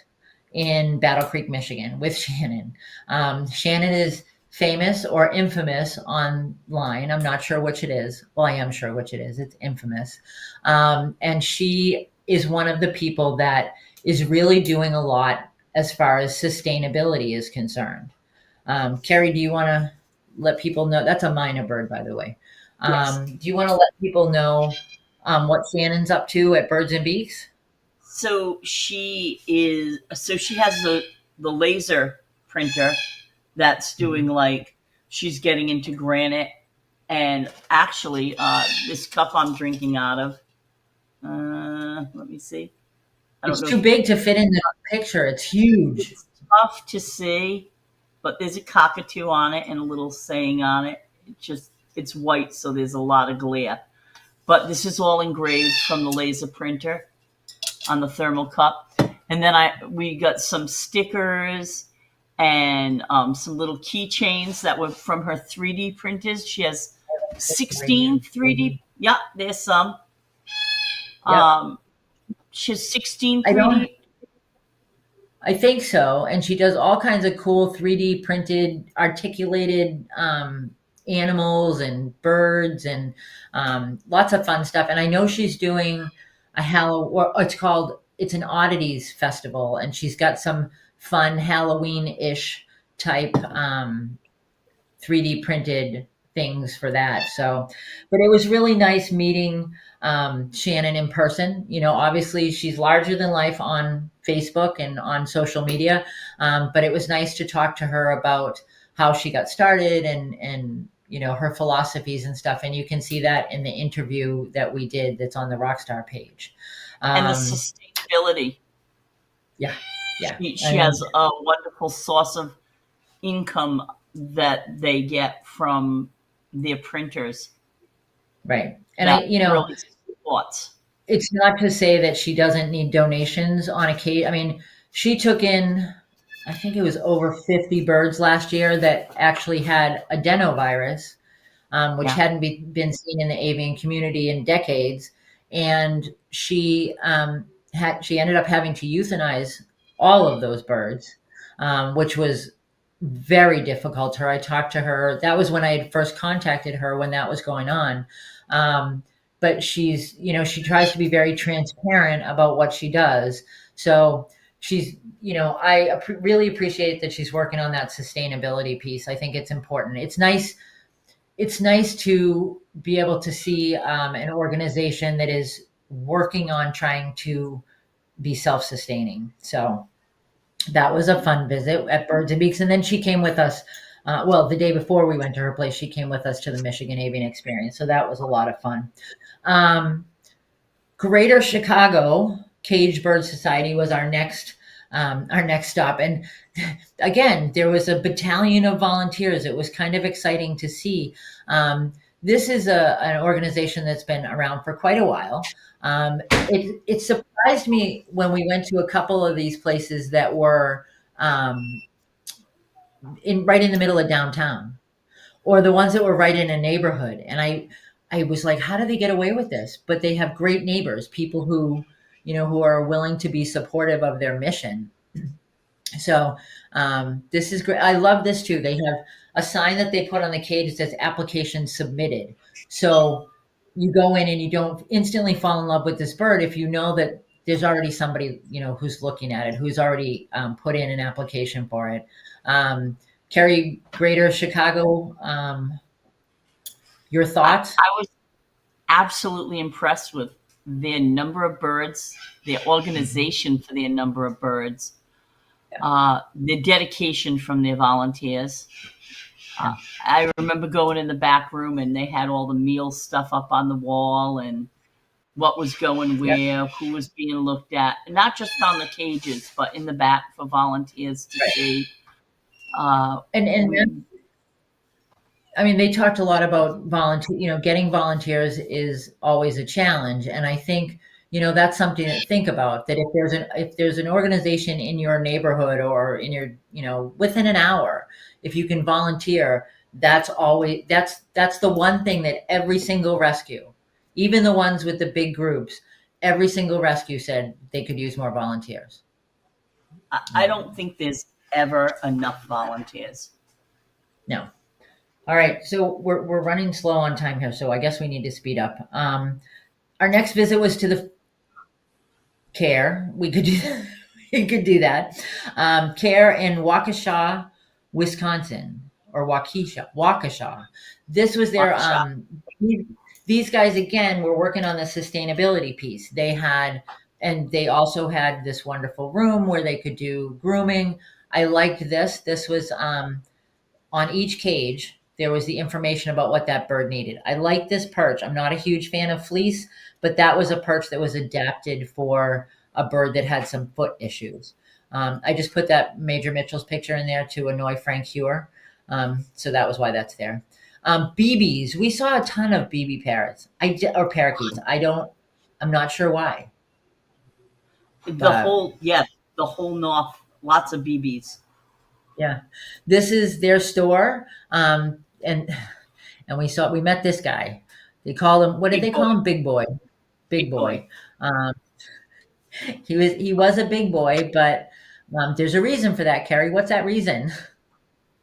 in Battle Creek, Michigan with Shannon. Shannon is famous or infamous online. I'm not sure which it is. Well, I am sure which it is. It's infamous. And she is one of the people that is really doing a lot as far as sustainability is concerned. Carrie, do you want to let people know? That's a minor bird, by the way. Yes. Do you want to let people know what Shannon's up to at Birds and Beaks? So she has the laser printer that's doing like she's getting into granite, and actually this cup I'm drinking out of, let me see. I don't It's know too if big to fit in the picture. It's huge. it's tough to see, but there's a cockatoo on it and a little saying on it. It's white, so there's a lot of glare. But this is all engraved from the laser printer on the thermal cup. And then we got some stickers and some little keychains that were from her 3D printers. She has 16 3D. Yeah, there's some. Yep. She has 16 I don't 3D. I think so. And she does all kinds of cool 3D printed, articulated animals and birds and lots of fun stuff. And I know she's doing it's an oddities festival, and she's got some fun Halloween-ish type 3D printed things for that. So, but it was really nice meeting Shannon in person. You know, obviously she's larger than life on Facebook and on social media, but it was nice to talk to her about how she got started and you know her philosophies and stuff. And you can see that in the interview that we did that's on the Rockstar page. And the sustainability. Yeah, yeah. She has a wonderful source of income that they get from their printers. Right. And really supports. It's not to say that she doesn't need donations on occasion. I mean, she took in, I think it was over 50 birds last year that actually had adenovirus, which hadn't been seen in the avian community in decades. And she ended up having to euthanize all of those birds, which was very difficult to her. I talked to her. That was when I had first contacted her when that was going on. But she tries to be very transparent about what she does. So she's, I really appreciate that she's working on that sustainability piece. I think it's important. It's nice. It's nice to be able to see an organization that is working on trying to be self-sustaining. So that was a fun visit at Birds and Beaks. And then she came with us. The day before we went to her place, she came with us to the Michigan Avian Experience. So that was a lot of fun. Greater Chicago Caged Bird Society was our next stop. And again, there was a battalion of volunteers. It was kind of exciting to see. This is an organization that's been around for quite a while. It surprised me when we went to a couple of these places that were right in the middle of downtown, or the ones that were right in a neighborhood. And I was like, how do they get away with this? But they have great neighbors, people who are willing to be supportive of their mission. So this is great. I love this too. They have a sign that they put on the cage that says application submitted. So you go in and you don't instantly fall in love with this bird if you know that there's already somebody, who's looking at it, who's already put in an application for it. Kerry, Greater Chicago, your thoughts? I was absolutely impressed with their number of birds, their organization for their number of birds, the dedication from their volunteers. I remember going in the back room and they had all the meal stuff up on the wall and what was going where, who was being looked at, not just on the cages, but in the back for volunteers to see. They talked a lot about getting volunteers is always a challenge. And I think, that's something to think about, that if there's an organization in your neighborhood or in your, within an hour, if you can volunteer, that's the one thing that every single rescue, even the ones with the big groups, every single rescue said they could use more volunteers. I don't think there's ever enough volunteers. No. All right. So we're running slow on time here. So I guess we need to speed up. Our next visit was to the CARE. We could do that. CARE in Waukesha, Wisconsin, or Waukesha. This was their, these guys, again, were working on the sustainability piece. They had and they also had this wonderful room where they could do grooming. I liked this. This was on each cage, there was the information about what that bird needed. I like this perch. I'm not a huge fan of fleece, but that was a perch that was adapted for a bird that had some foot issues. I just put that Major Mitchell's picture in there to annoy Frank Hewer. So that was why that's there. BBs, we saw a ton of BB parrots, or parakeets. I'm not sure why. The whole north, lots of BBs. Yeah, this is their store, and we met this guy. They call him, what did they call him? Big boy, big boy. He was a big boy, but there's a reason for that, Kerry. What's that reason?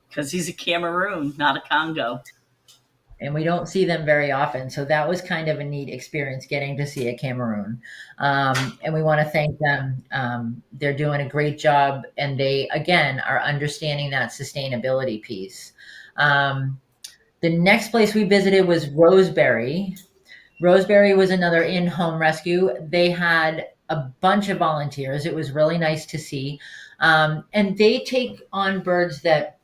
Because he's a Cameroon, not a Congo. And we don't see them very often, so that was kind of a neat experience getting to see a Cameroon. And we want to thank them. They're doing a great job, and they again are understanding that sustainability piece. The next place we visited was Roseberry. Roseberry was another in-home rescue. They had a bunch of volunteers. It was really nice to see. And they take on birds that,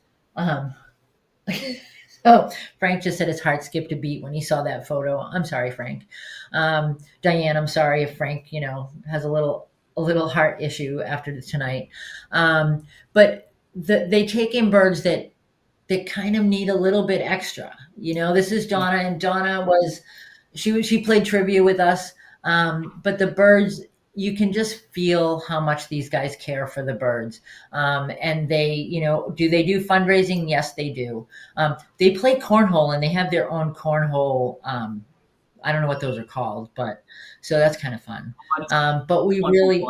oh, Frank just said his heart skipped a beat when he saw that photo. I'm sorry, Frank. Diane, I'm sorry if Frank, has a little heart issue after tonight. But they take in birds that kind of need a little bit extra. This is Donna, and Donna she played trivia with us. But the birds, you can just feel how much these guys care for the birds. And they, do they do fundraising? Yes, they do. They play cornhole, and they have their own cornhole. I don't know what those are called, but so that's kind of fun. But we really,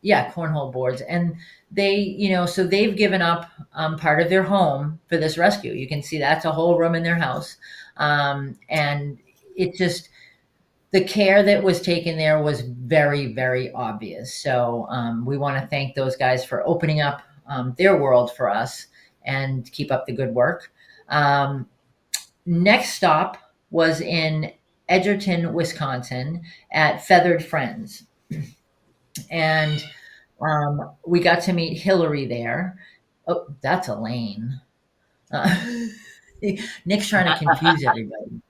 yeah, cornhole boards. And they, so they've given up part of their home for this rescue. You can see that's a whole room in their house. And it just, the care that was taken there was very, very obvious. So we want to thank those guys for opening up their world for us, and keep up the good work. Next stop was in Edgerton, Wisconsin at Feathered Friends. And we got to meet Hillary there. Oh, that's Elaine. Nick's trying to confuse everybody.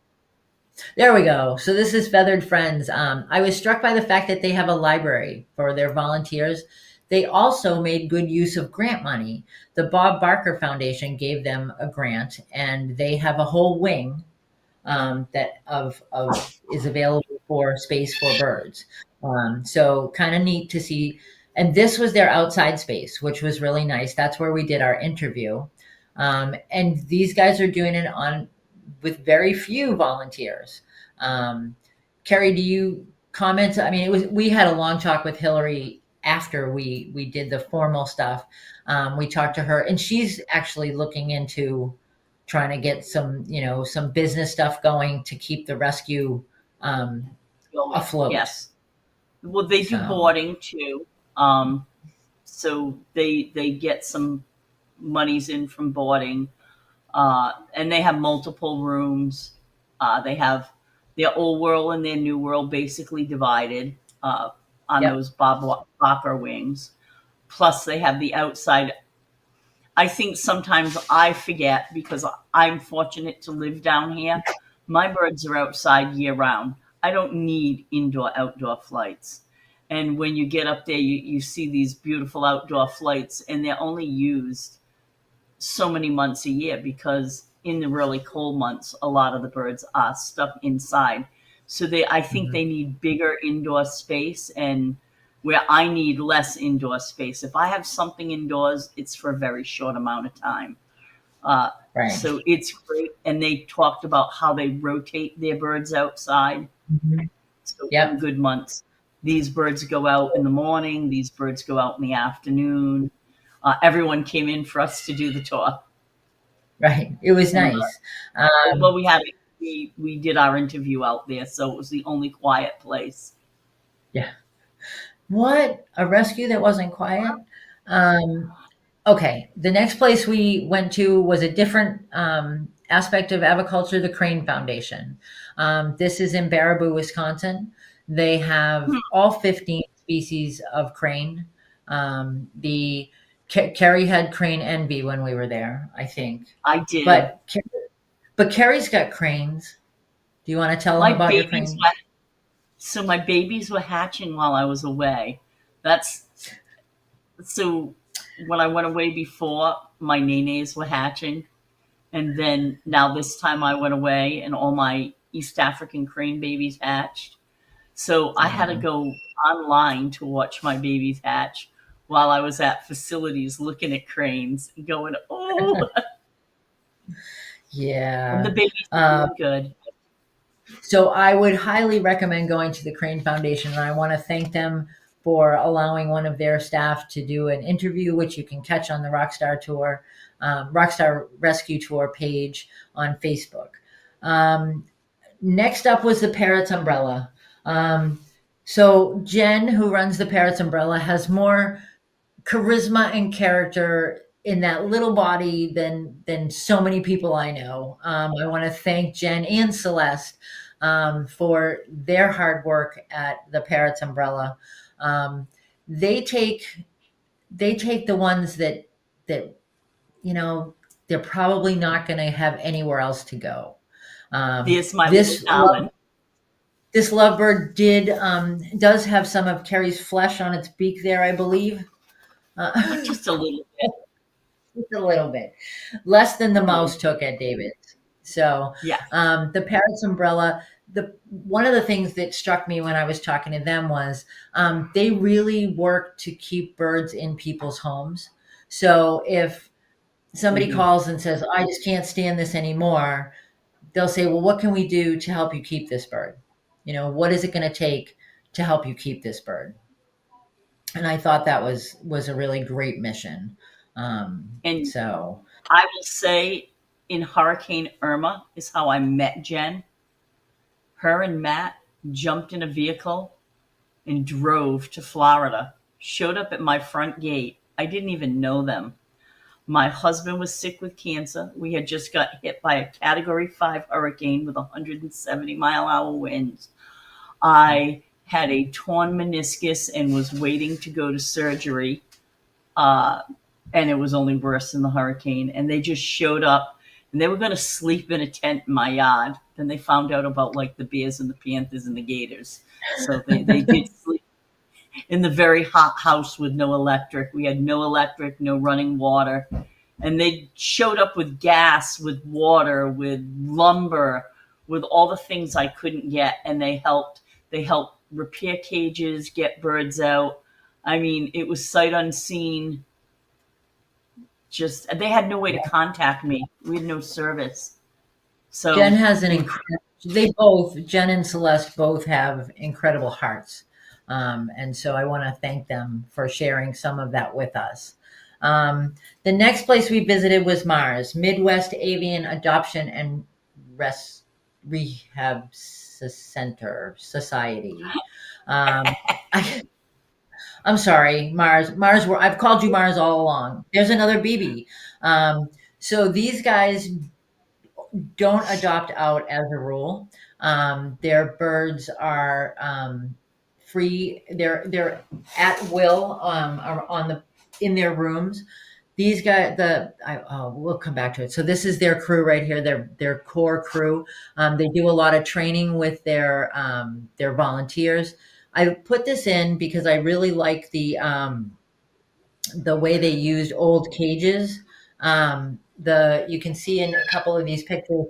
There we go. So this is Feathered Friends. I was struck by the fact that they have a library for their volunteers. They also made good use of grant money. The Bob Barker Foundation gave them a grant, and they have a whole wing that is available for space for birds. So kind of neat to see. And this was their outside space, which was really nice. That's where we did our interview. And these guys are doing it with very few volunteers. Kerry, do you comment? I mean, we had a long talk with Hillary after we did the formal stuff. We talked to her, and she's actually looking into trying to get some business stuff going to keep the rescue afloat. Yes. Well, they do boarding too. So they get some monies in from boarding. And they have multiple rooms. They have their old world and their new world basically divided on those Bob Barker wings. Plus, they have the outside. I think sometimes I forget, because I'm fortunate to live down here. My birds are outside year round. I don't need indoor-outdoor flights. And when you get up there, you see these beautiful outdoor flights, and they're only used so many months a year, because in the really cold months, a lot of the birds are stuck inside. So I think they need bigger indoor space, and where I need less indoor space. If I have something indoors, it's for a very short amount of time. Right. So it's great. And they talked about how they rotate their birds outside. Mm-hmm. So in good months, these birds go out in the morning, these birds go out in the afternoon. Everyone came in for us to do the tour. Right. It was nice. Well, we did our interview out there, so it was the only quiet place. Yeah. What? A rescue that wasn't quiet? Okay. The next place we went to was a different aspect of aviculture, the Crane Foundation. This is in Baraboo, Wisconsin. They have all 15 species of crane. The Carrie had crane envy when we were there, I think. I did. But Carrie's got cranes. Do you want to tell them My about your babies crane? were so my babies were hatching while I was away. That's so when I went away before, my nenes were hatching, and then now this time I went away and all my East African crane babies hatched. So I had to Oh, go online to watch my babies hatch while I was at facilities looking at cranes and going, oh, and the yeah. babies are Um, doing good. So I would highly recommend going to the Crane Foundation, and I want to thank them for allowing one of their staff to do an interview, which you can catch on the Rockstar Tour, Rockstar Rescue Tour page on Facebook. Um, Next up was the Parrots Umbrella. So Jen, who runs the Parrots Umbrella, has more charisma and character in that little body than so many people I know. I want to thank Jen and Celeste for their hard work at the Parrots Umbrella. Um, they take they take the ones that you know they're probably not going to have anywhere else to go. Um, There's my little this darling. this lovebird does have some of Carrie's flesh on its beak there, I believe. Just a little bit. Just a little bit less than the A little mouse bit. took at David's. So Yeah. the Parrots Umbrella. The one of the things that struck me when I was talking to them was they really work to keep birds in people's homes. So if somebody Hmm. calls and says, "I just can't stand this anymore," they'll say, "Well, what can we do to help you keep this bird? What is it going to take to help you keep this bird?" And I thought that was a really great mission. And So I will say, in Hurricane Irma is how I met Jen. Her and Matt jumped in a vehicle and drove to Florida, showed up at my front gate. I didn't even know them. My husband was sick with cancer. We had just got hit by a Category 5 hurricane with 170-mile-an-hour winds. I had a torn meniscus and was waiting to go to surgery. Uh, and it was only worse than the hurricane. And they just showed up and they were going to sleep in a tent in my yard. Then they found out about like the bears and the panthers and the gators. So they did sleep in the very hot house with no electric. We had no electric, no running water. And they showed up with gas, with water, with lumber, with all the things I couldn't get. And they helped repair cages, get birds out. I mean, it was sight unseen. Just they had no way to contact me. We had no service. Jen So has an incredible. They both, Jen and Celeste, both have incredible hearts, and so I want to thank them for sharing some of that with us. The next place we visited was Mars, Midwest Avian Adoption and Rehab Center Society. Um, I, I'm sorry, Mars. Mars, I've called you Mars all along. There's another BB. So these guys don't adopt out as a rule. Their birds are free. They're at will are on the in their rooms. These guys, we'll come back to it. So this is their crew right here. Their core crew. They do a lot of training with their volunteers. I put this in because I really like the way they used old cages. You can see in a couple of these pictures,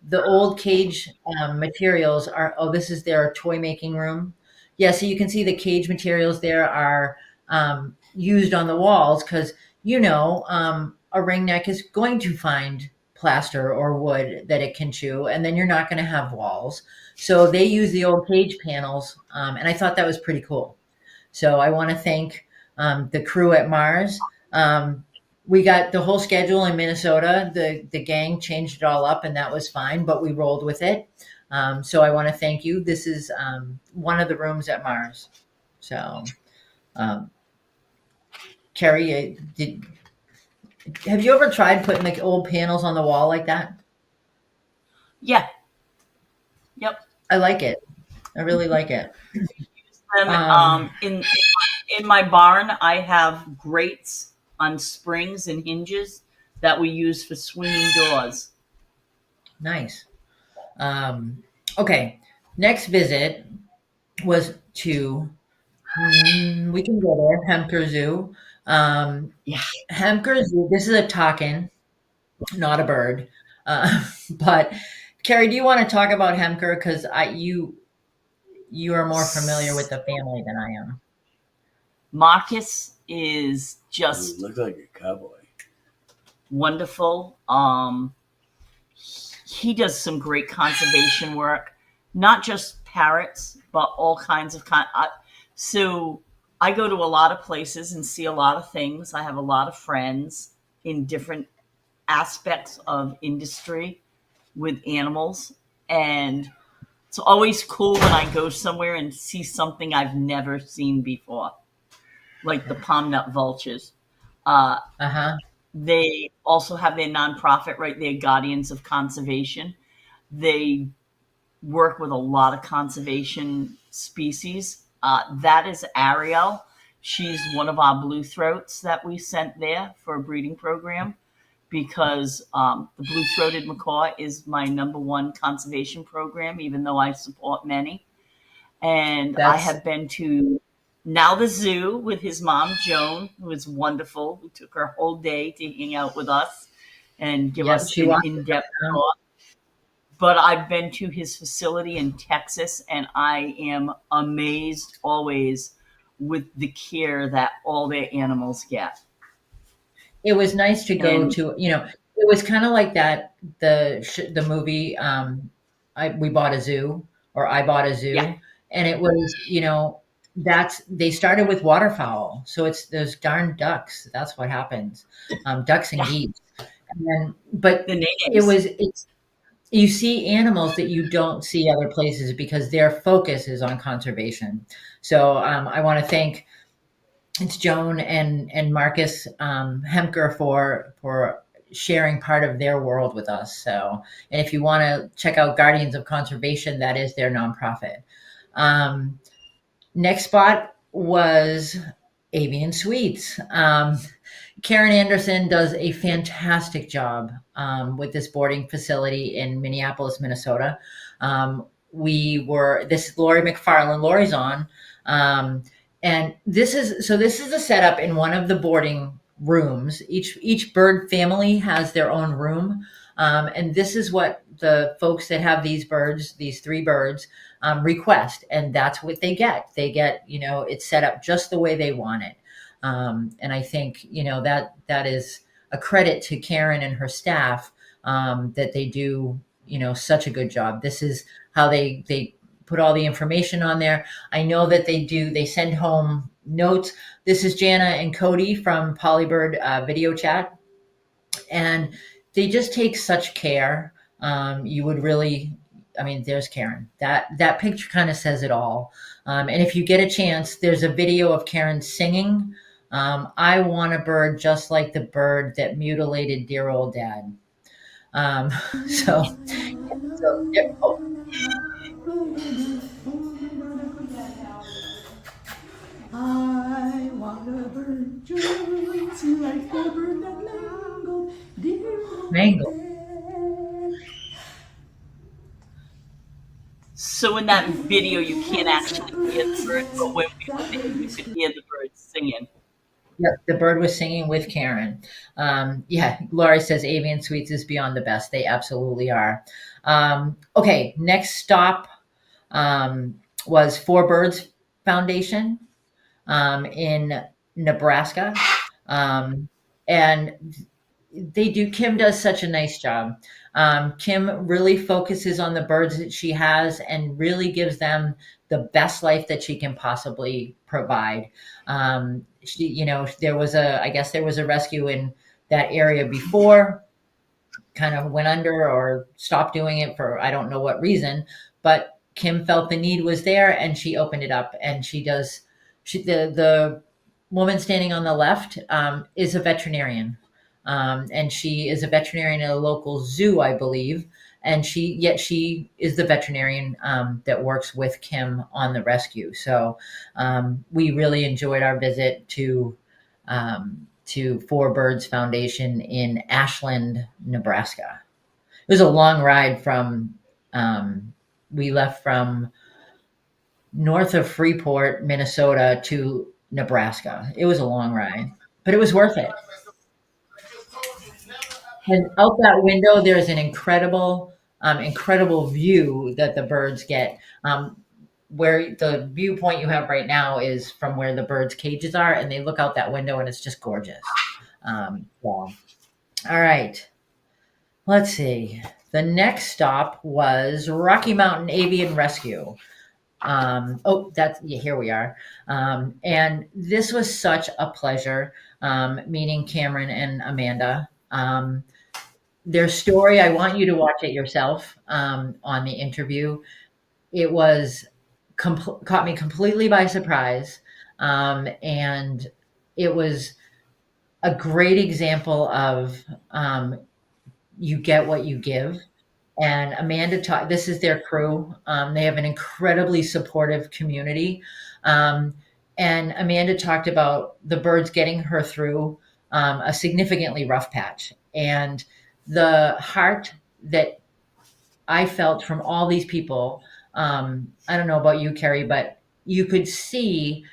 the old cage materials are. Oh, this is their toy making room. Yeah, so you can see the cage materials there are used on the walls because a ringneck is going to find plaster or wood that it can chew, and then you're not going to have walls. So they use the old cage panels, and I thought that was pretty cool. So I want to thank the crew at Mars. We got the whole schedule in Minnesota. The gang changed it all up, and that was fine, but we rolled with it. So I want to thank you. This is one of the rooms at Mars. So, um, Carrie, have you ever tried putting the old panels on the wall like that? yeah, yep. I like it. I really like it. And Um, in my barn, I have grates on springs and hinges that we use for swinging doors. nice. Um, okay. Next visit was to, we can go there, Hemker Zoo. Um, Yeah. Hemker Zoo, this is a takin, not a bird. But Carrie, do you want to talk about Hemker? Because you are more familiar with the family than I am. Marcus is just Looks like a cowboy. wonderful. He does some great conservation work, not just parrots, but all kinds of so I go to a lot of places and see a lot of things. I have a lot of friends in different aspects of industry with animals, and it's always cool when I go somewhere and see something I've never seen before, like the palm nut vultures. Uh, Uh-huh. they also have their nonprofit right there, Guardians of Conservation. They work with a lot of conservation species. That is Ariel. She's one of our blue throats that we sent there for a breeding program because the blue-throated macaw is my number one conservation program, even though I support many. And I That's have been to now the zoo with his mom, Joan, who is wonderful, who took her whole day to hang out with us and give Yep, us she an wants to in-depth come. talk. But I've been to his facility in Texas, and I am amazed always with the care that all their animals get. It was nice to go And to, it was kind of like that, the movie, we bought a zoo, or I bought a yeah, zoo. And it was, they started with waterfowl. So it's those darn ducks. That's what happens. Ducks and yeah, geese. And then, but the it names. was, it's, you see animals that you don't see other places because their focus is on conservation. So I want to thank, it's Joan and Marcus Hemker for sharing part of their world with us. So, and if you want to check out Guardians of Conservation, that is their nonprofit. Um, Next spot was Avian Suites. Karen Anderson does a fantastic job with this boarding facility in Minneapolis, Minnesota. This is Lori McFarland. Lori's on. And this is a setup in one of the boarding rooms. Each bird family has their own room. And this is what the folks that have these birds, these three birds, request. And that's what they get. They get, it's set up just the way they want it. And I think, that is a credit to Karen and her staff, that they do, such a good job. This is how they put all the information on there. I know that they send home notes. This is Jana and Cody from Polybird video chat. And they just take such care. You would really, there's Karen. That picture kind of says it all. And if you get a chance, there's a video of Karen singing, I want a bird just like the bird that mutilated dear old dad. Um, so, oh, I want a bird just like the bird that mangled dear old mango. dad. So in that video, you can't actually hear the bird, but when we were there, you could hear the bird singing. Yep, the bird was singing with Karen. Yeah, Laurie says Avian Suites is beyond the best. They absolutely are. Okay, next stop was Four Birds Foundation in Nebraska. And Kim does such a nice job. Kim really focuses on the birds that she has and really gives them the best life that she can possibly provide. I guess there was a rescue in that area before, kind of went under or stopped doing it for, I don't know what reason, but Kim felt the need was there and she opened it up, and the woman standing on the left is a veterinarian. And she is a veterinarian at a local zoo, I believe. and she is the veterinarian that works with Kim on the rescue. So we really enjoyed our visit to Four Birds Foundation in Ashland, Nebraska. It was a long ride from. We left from north of Freeport, Minnesota to Nebraska. It was a long ride, but it was worth it. And out that window, there's an incredible view that the birds get. Where the viewpoint you have right now is from where the birds' cages are, and they look out that window, and it's just gorgeous. All right, let's see. The next stop was Rocky Mountain Avian Rescue. Here we are. And this was such a pleasure meeting Cameron and Amanda. Their story, I want you to watch it yourself on the interview. It was caught me completely by surprise. And it was a great example of you get what you give. And Amanda taught, this is their crew. They have an incredibly supportive community. And Amanda talked about the birds getting her through a significantly rough patch. And the heart that I felt from all these people, I don't know about you, Kerry, but you could see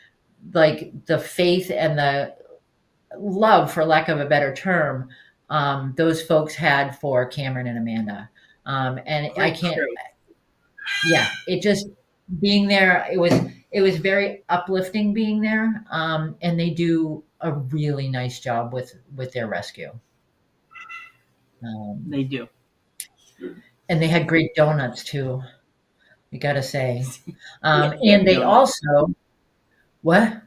like the faith and the love, for lack of a better term, those folks had for Cameron and Amanda. And I can't, yeah, it just being there, it was very uplifting being there. And they do a really nice job with their rescue. They do. And they had great donuts too, you gotta say. Yeah, and they donuts. also, what?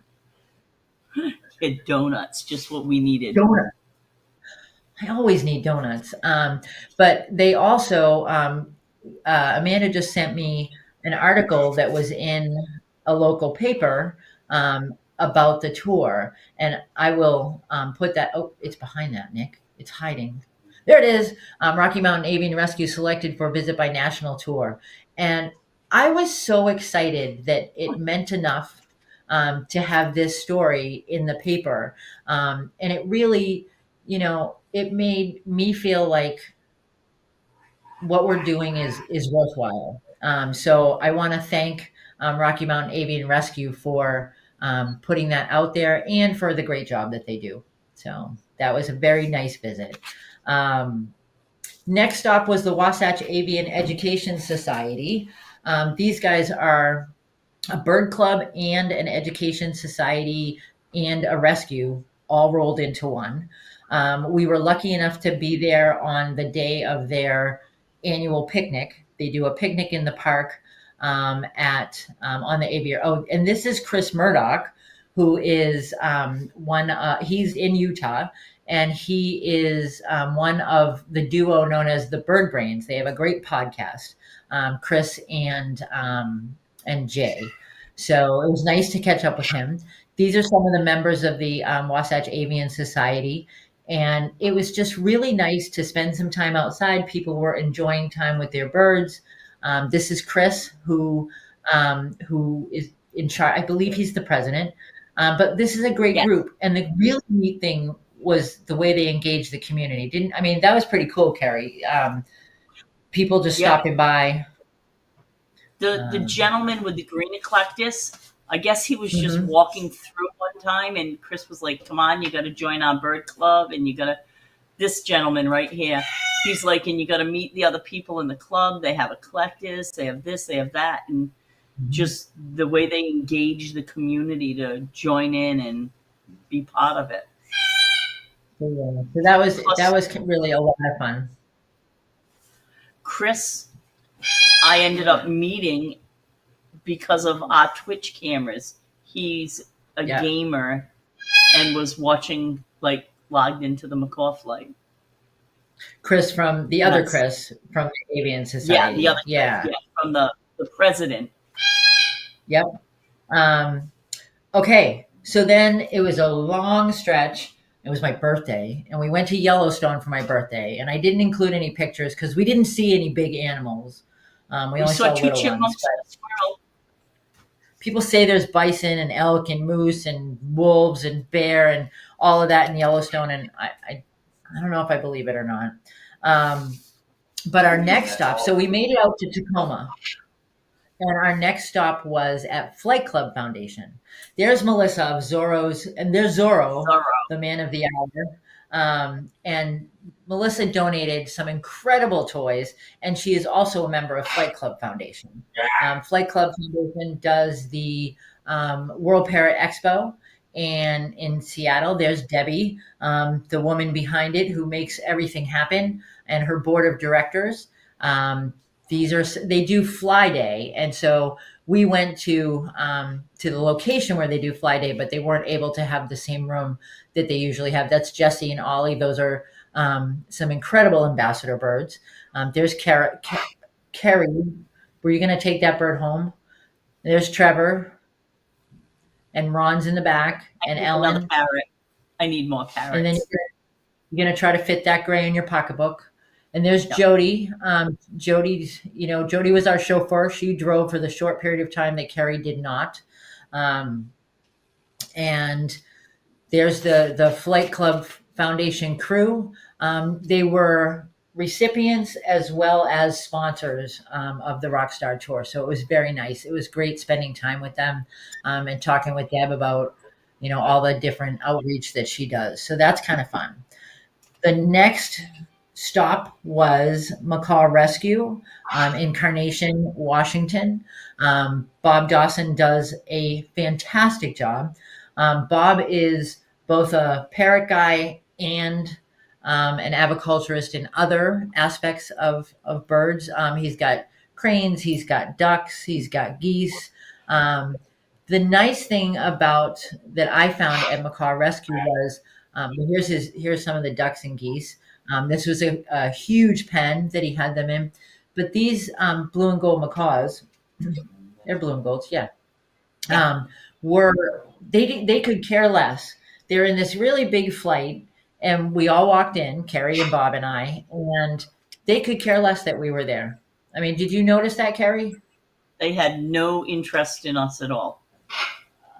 Had donuts, just what we needed. Donuts. I always need donuts. But they also, Amanda just sent me an article that was in a local paper about the tour. And I will put that, oh, it's behind that, Nick. It's hiding. There it is. Rocky Mountain Avian Rescue selected for visit by national tour. And I was so excited that it meant enough to have this story in the paper. And it really, it made me feel like what we're doing is worthwhile. So I want to thank Rocky Mountain Avian Rescue for putting that out there and for the great job that they do. So that was a very nice visit. Next stop was the Wasatch Avian Education Society. These guys are a bird club and an education society and a rescue all rolled into one. We were lucky enough to be there on the day of their annual picnic. They do a picnic in the park on the aviary. Oh, and this is Chris Murdoch, who is he's in Utah, and he is one of the duo known as the Bird Brains. They have a great podcast, Chris and Jay. So it was nice to catch up with him. These are some of the members of the Wasatch Avian Society. And it was just really nice to spend some time outside. People were enjoying time with their birds. This is Chris, who is in charge. I believe he's the president. But this is a great group. And the really neat thing was the way they engaged the community. That was pretty cool, Kerry. People just stopping by. The gentleman with the green eclectus, I guess he was just walking through one time, and Chris was like, "Come on, you got to join our bird club, and you got to." This gentleman right here, he's like, "And you got to meet the other people in the club. They have eclectus, they have this, they have that," and just the way they engage the community to join in and be part of it. Yeah. So that was really a lot of fun. Chris, I ended up meeting because of our Twitch cameras. He's a gamer and was watching, logged into the McCaw flight. Chris from the other Chris from the Avian Society. Yeah, the other Chris, from the president. Yep. Okay. So then it was a long stretch It was my birthday, and we went to Yellowstone for my birthday. And I didn't include any pictures because we didn't see any big animals. We We only saw saw two little ones. chipmunks and a squirrel. People say there's bison and elk and moose and wolves and bear and all of that in Yellowstone, and I don't know if I believe it or not. But our next stop, so we made it out to Tacoma, and our next stop was at Flight Club Foundation. There's Melissa of Zorro's, and there's Zorro, Zorro. the man of the hour. And Melissa donated some incredible toys, and she is also a member of Flight Club Foundation. Flight Club Foundation does the World Parrot Expo, and in Seattle, there's Debbie, the woman behind it who makes everything happen, and her board of directors. They do Fly Day, and so we went to the location where they do Fly Day, but they weren't able to have the same room that they usually have. That's Jesse and Ollie. Those are some incredible ambassador birds. There's Carrie. Were you going to take that bird home? There's Trevor, and Ron's in the back, and Another Ellen. parrot. I need more parrots. And then you're going to try to fit that gray in your pocketbook. And there's Jody. Jody was our chauffeur. She drove for the short period of time that Carrie did not. And there's the Flight Club Foundation crew. They were recipients as well as sponsors of the Rockstar tour. So it was very nice. It was great spending time with them and talking with Deb about, all the different outreach that she does. So that's kind of fun. The next stop was Macaw Rescue in Carnation, Washington. Bob Dawson does a fantastic job. Bob is both a parrot guy and an aviculturist in other aspects of birds. He's got cranes, he's got ducks, he's got geese. The nice thing about that I found at Macaw Rescue was here's some of the ducks and geese. This was a huge pen that he had them in, but these blue and gold macaws, they're blue and golds, yeah. They could care less. They're in this really big flight, and we all walked in, Carrie and Bob and I, and they could care less that we were there. I mean, did you notice that, Carrie? They had no interest in us at all.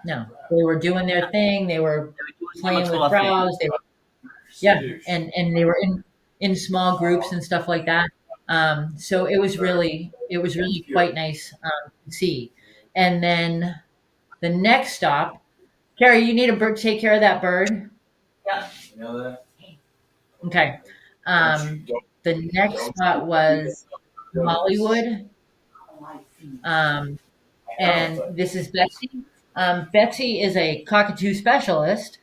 No, they were doing their thing. They were playing with browse. They were, and they were in small groups and stuff like that. So it was really quite nice to see. And then the next stop, Carrie, you need a bird. Take care of that bird. Yeah. You know that? Okay. The next spot was Hollywood. And this is Betsy. Betsy is a cockatoo specialist.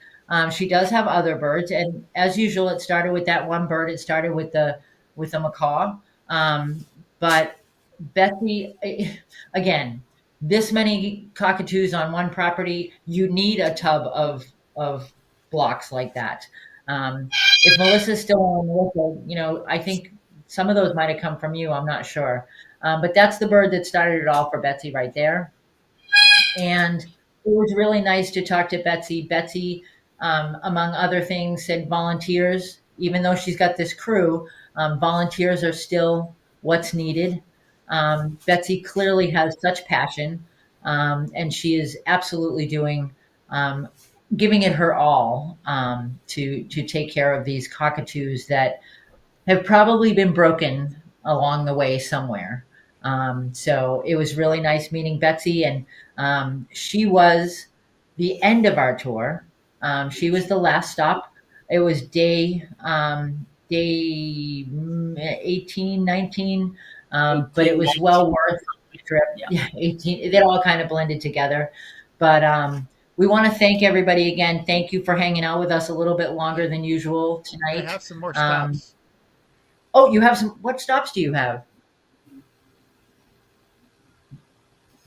She does have other birds, and as usual, it started with that one bird. It started with the macaw, but Betsy, again, this many cockatoos on one property, you need a tub of blocks like that. If Melissa's still on with I think some of those might have come from you. I'm not sure, but that's the bird that started it all for Betsy right there, and it was really nice to talk to Betsy. Betsy, among other things, said volunteers, even though she's got this crew, volunteers are still what's needed. Betsy clearly has such passion, and she is absolutely giving it her all to take care of these cockatoos that have probably been broken along the way somewhere. So it was really nice meeting Betsy, and she was the end of our tour. She was the last stop. It was day 18, 19, but it was well worth the trip. Yeah, 18. They all kind of blended together. But we want to thank everybody again. Thank you for hanging out with us a little bit longer than usual tonight. I have some more stops. Oh, you have some. What stops do you have?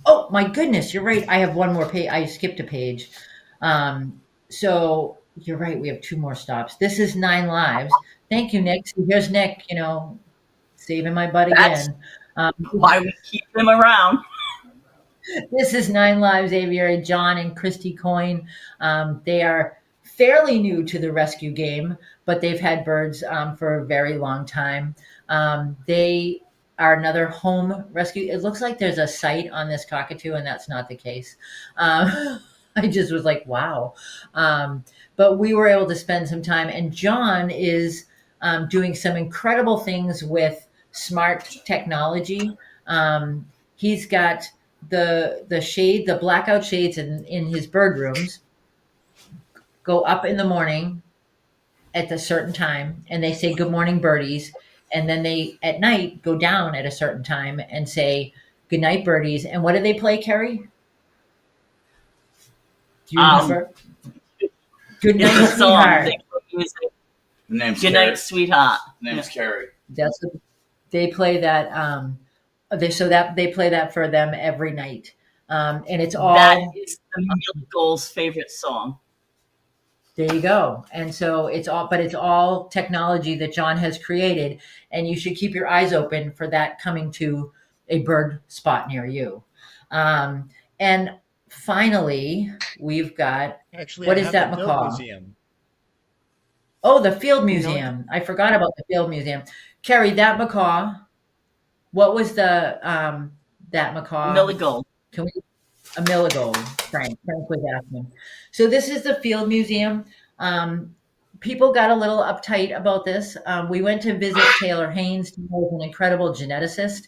Oh my goodness, you're right. I have one more page. I skipped a page. So you're right. We have two more stops. This is 9 Lives. Thank you, Nick. So here's Nick, saving my butt That's again. why we keep them around. This is 9 Lives Aviary, John and Christy Coyne. They are fairly new to the rescue game, but they've had birds for a very long time. They are another home rescue. It looks like there's a site on this cockatoo, and that's not the case. I just was like, wow. But we were able to spend some time, and John is doing some incredible things with smart technology. He's got the blackout shades in his bird rooms go up in the morning at a certain time, and they say good morning birdies, and then they at night go down at a certain time and say good night birdies. And what do they play, Kerry? Do you remember? Good night, It's a song. sweetheart. They play music. The name's Good Carrie. night, sweetheart. The name's Carrie. That's what they play that. They play that for them every night, and it's all. That is Emil Gold's favorite song. There you go. And so it's all technology that John has created, and you should keep your eyes open for that coming to a bird spot near you. And finally, we've got Actually, what I is have that, the Field macaw? Museum. Oh, the Field Museum. I forgot about the Field Museum. Carrie, that macaw. What was the that macaw? Emil Gold. Can we a milligold? Frank was asking. So this is the Field Museum. People got a little uptight about this. We went to visit Taylor Haynes, who is an incredible geneticist.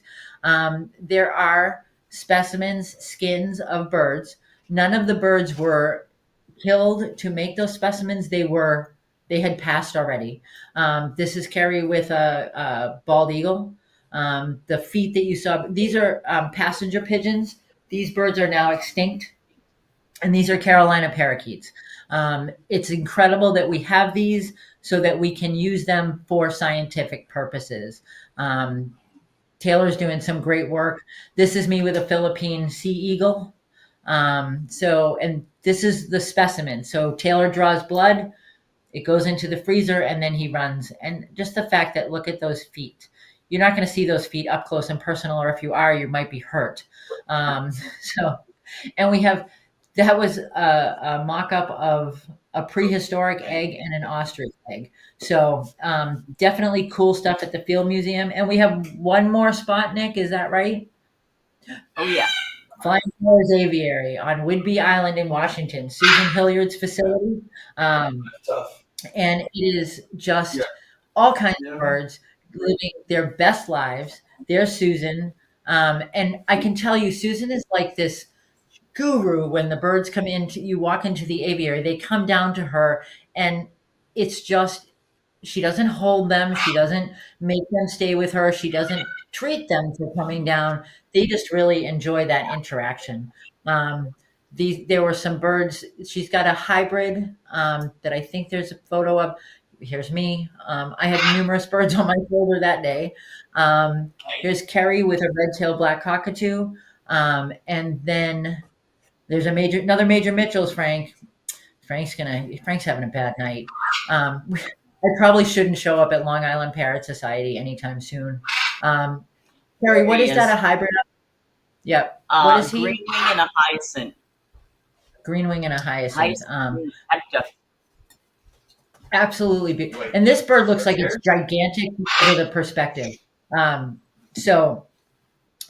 There are specimens, skins of birds. None of the birds were killed to make those specimens. They had passed already. This is Carrie with a bald eagle. The feet that you saw, these are passenger pigeons. These birds are now extinct, and these are Carolina parakeets. It's incredible that we have these so that we can use them for scientific purposes. Taylor's doing some great work. This is me with a Philippine sea eagle. And this is the specimen. So Taylor draws blood, it goes into the freezer, and then he runs. And just the fact that, look at those feet. You're not going to see those feet up close and personal, or if you are, you might be hurt. And that was a mock-up of a prehistoric egg and an ostrich egg. So definitely cool stuff at the Field Museum. And we have one more spot, Nick, is that right? Oh, yeah. Flying Flowers Aviary on Whidbey Island in Washington, Susan Hilliard's facility. Tough. And it is just all kinds of birds living their best lives. There's Susan. And I can tell you, Susan is like this guru. When the birds come in, you walk into the aviary, they come down to her, and it's just, she doesn't hold them. She doesn't make them stay with her. She doesn't treat them for coming down. They just really enjoy that interaction. There were some birds. She's got a hybrid that I think there's a photo of. Here's me. I had numerous birds on my shoulder that day. Here's Kerry with a red-tailed black cockatoo. And then there's another Major Mitchell's Frank. Frank's having a bad night. I probably shouldn't show up at Long Island Parrot Society anytime soon. Kerry, what is that, a hybrid of? Yep. What is he? Green wing and a hyacinth. Green wing and a hyacinth. Hector. Absolutely. And this bird looks like it's gigantic with a perspective. So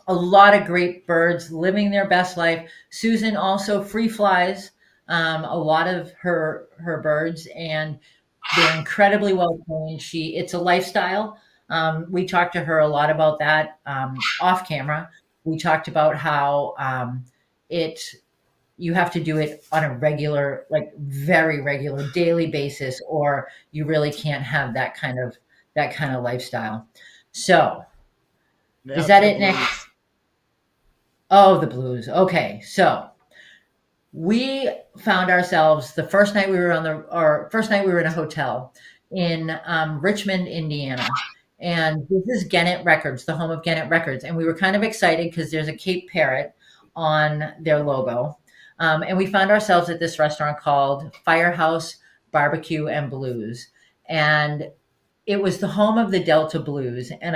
a lot of great birds living their best life. Susan also free flies a lot of her birds, and they're incredibly well trained. It's a lifestyle. We talked to her a lot about that off camera. We talked about how you have to do it on a regular, like very regular daily basis, or you really can't have that kind of lifestyle. So is that it, Nick? Oh, the blues. Okay. So we found ourselves the first night we were in a hotel in Richmond, Indiana. And this is Gannett Records, the home of Gannett Records. And we were kind of excited because there's a Cape parrot on their logo. And we found ourselves at this restaurant called Firehouse Barbecue and Blues. And it was the home of the Delta Blues. And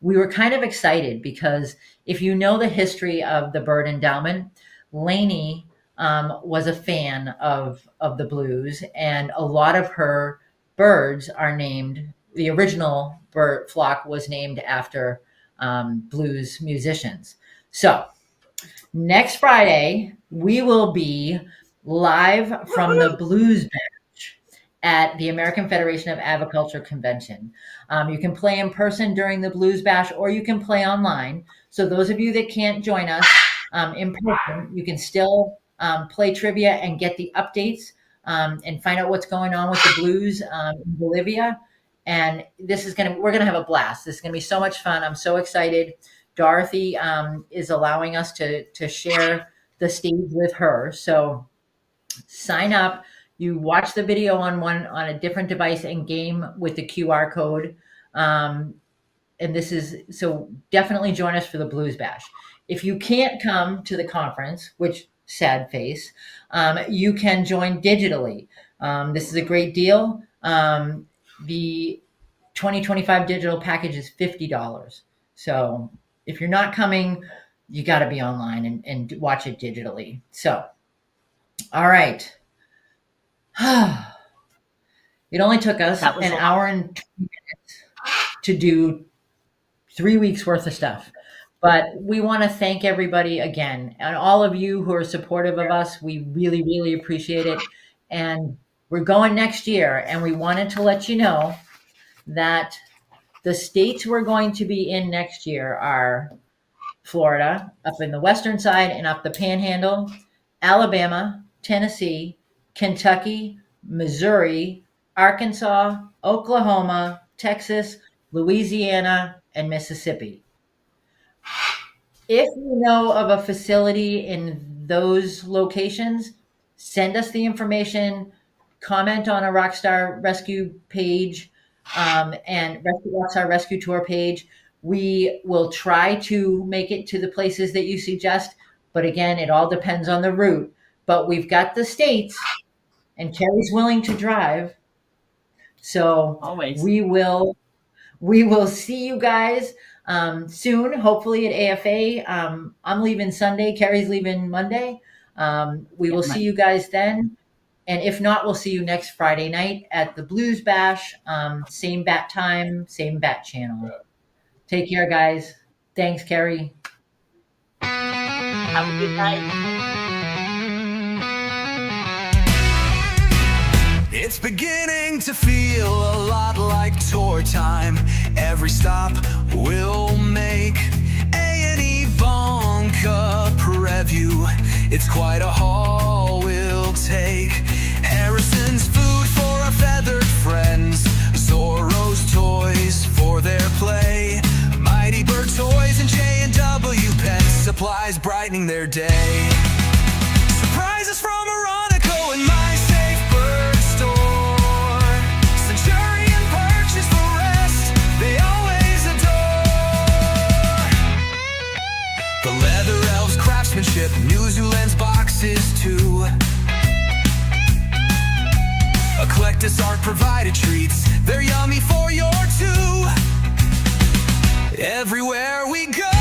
we were kind of excited because if you know the history of the bird endowment, Laney was a fan of the blues, and a lot of her birds are named. The original bird flock was named after blues musicians. So next Friday we will be live from the Blues Bench at the American Federation of Aviculture Convention. You can play in person during the Blues Bash, or you can play online. So those of you that can't join us in person, you can still play trivia and get the updates and find out what's going on with the blues in Bolivia. And we're gonna have a blast. This is gonna be so much fun. I'm so excited. Dorothy is allowing us to share the stage with her. So sign up. You watch the video on a different device and game with the QR code. And so definitely join us for the Blues Bash. If you can't come to the conference, which sad face, you can join digitally. This is a great deal. The 2025 digital package is $50. So if you're not coming, you got to be online and watch it digitally. So, all right. It only took us an hour and 20 minutes to do 3 weeks worth of stuff. But we want to thank everybody again, and all of you who are supportive of us. We really, really appreciate it. And we're going next year, and we wanted to let you know that the states we're going to be in next year are Florida, up in the western side and up the Panhandle, Alabama, Tennessee, Kentucky, Missouri, Arkansas, Oklahoma, Texas, Louisiana, and Mississippi. If you know of a facility in those locations, send us the information, comment on a Rockstar Rescue page and Rockstar Rescue Tour page. We will try to make it to the places that you suggest, but again, it all depends on the route. But we've got the states, and Kerry's willing to drive. So Always. we will see you guys soon, hopefully at AFA. I'm leaving Sunday. Kerry's leaving Monday. We will see you guys then. And if not, we'll see you next Friday night at the Blues Bash. Same bat time, same bat channel. Take care, guys. Thanks, Kerry. Have a good night. It's beginning to feel a lot like tour time. Every stop we'll make A&E Bonka Prairie View. It's quite a haul we'll take. Harrison's food for our feathered friends, Zorro's toys for their play, Mighty Bird toys and J&W Pet supplies brightening their day. Surprises from Moronico and My Safe Bird Store, Centurion purchase for rest they always adore. The Leather Elves craftsmanship, New Zealand's boxes too. Eclectus Art provided treats, they're yummy for your two. Everywhere we go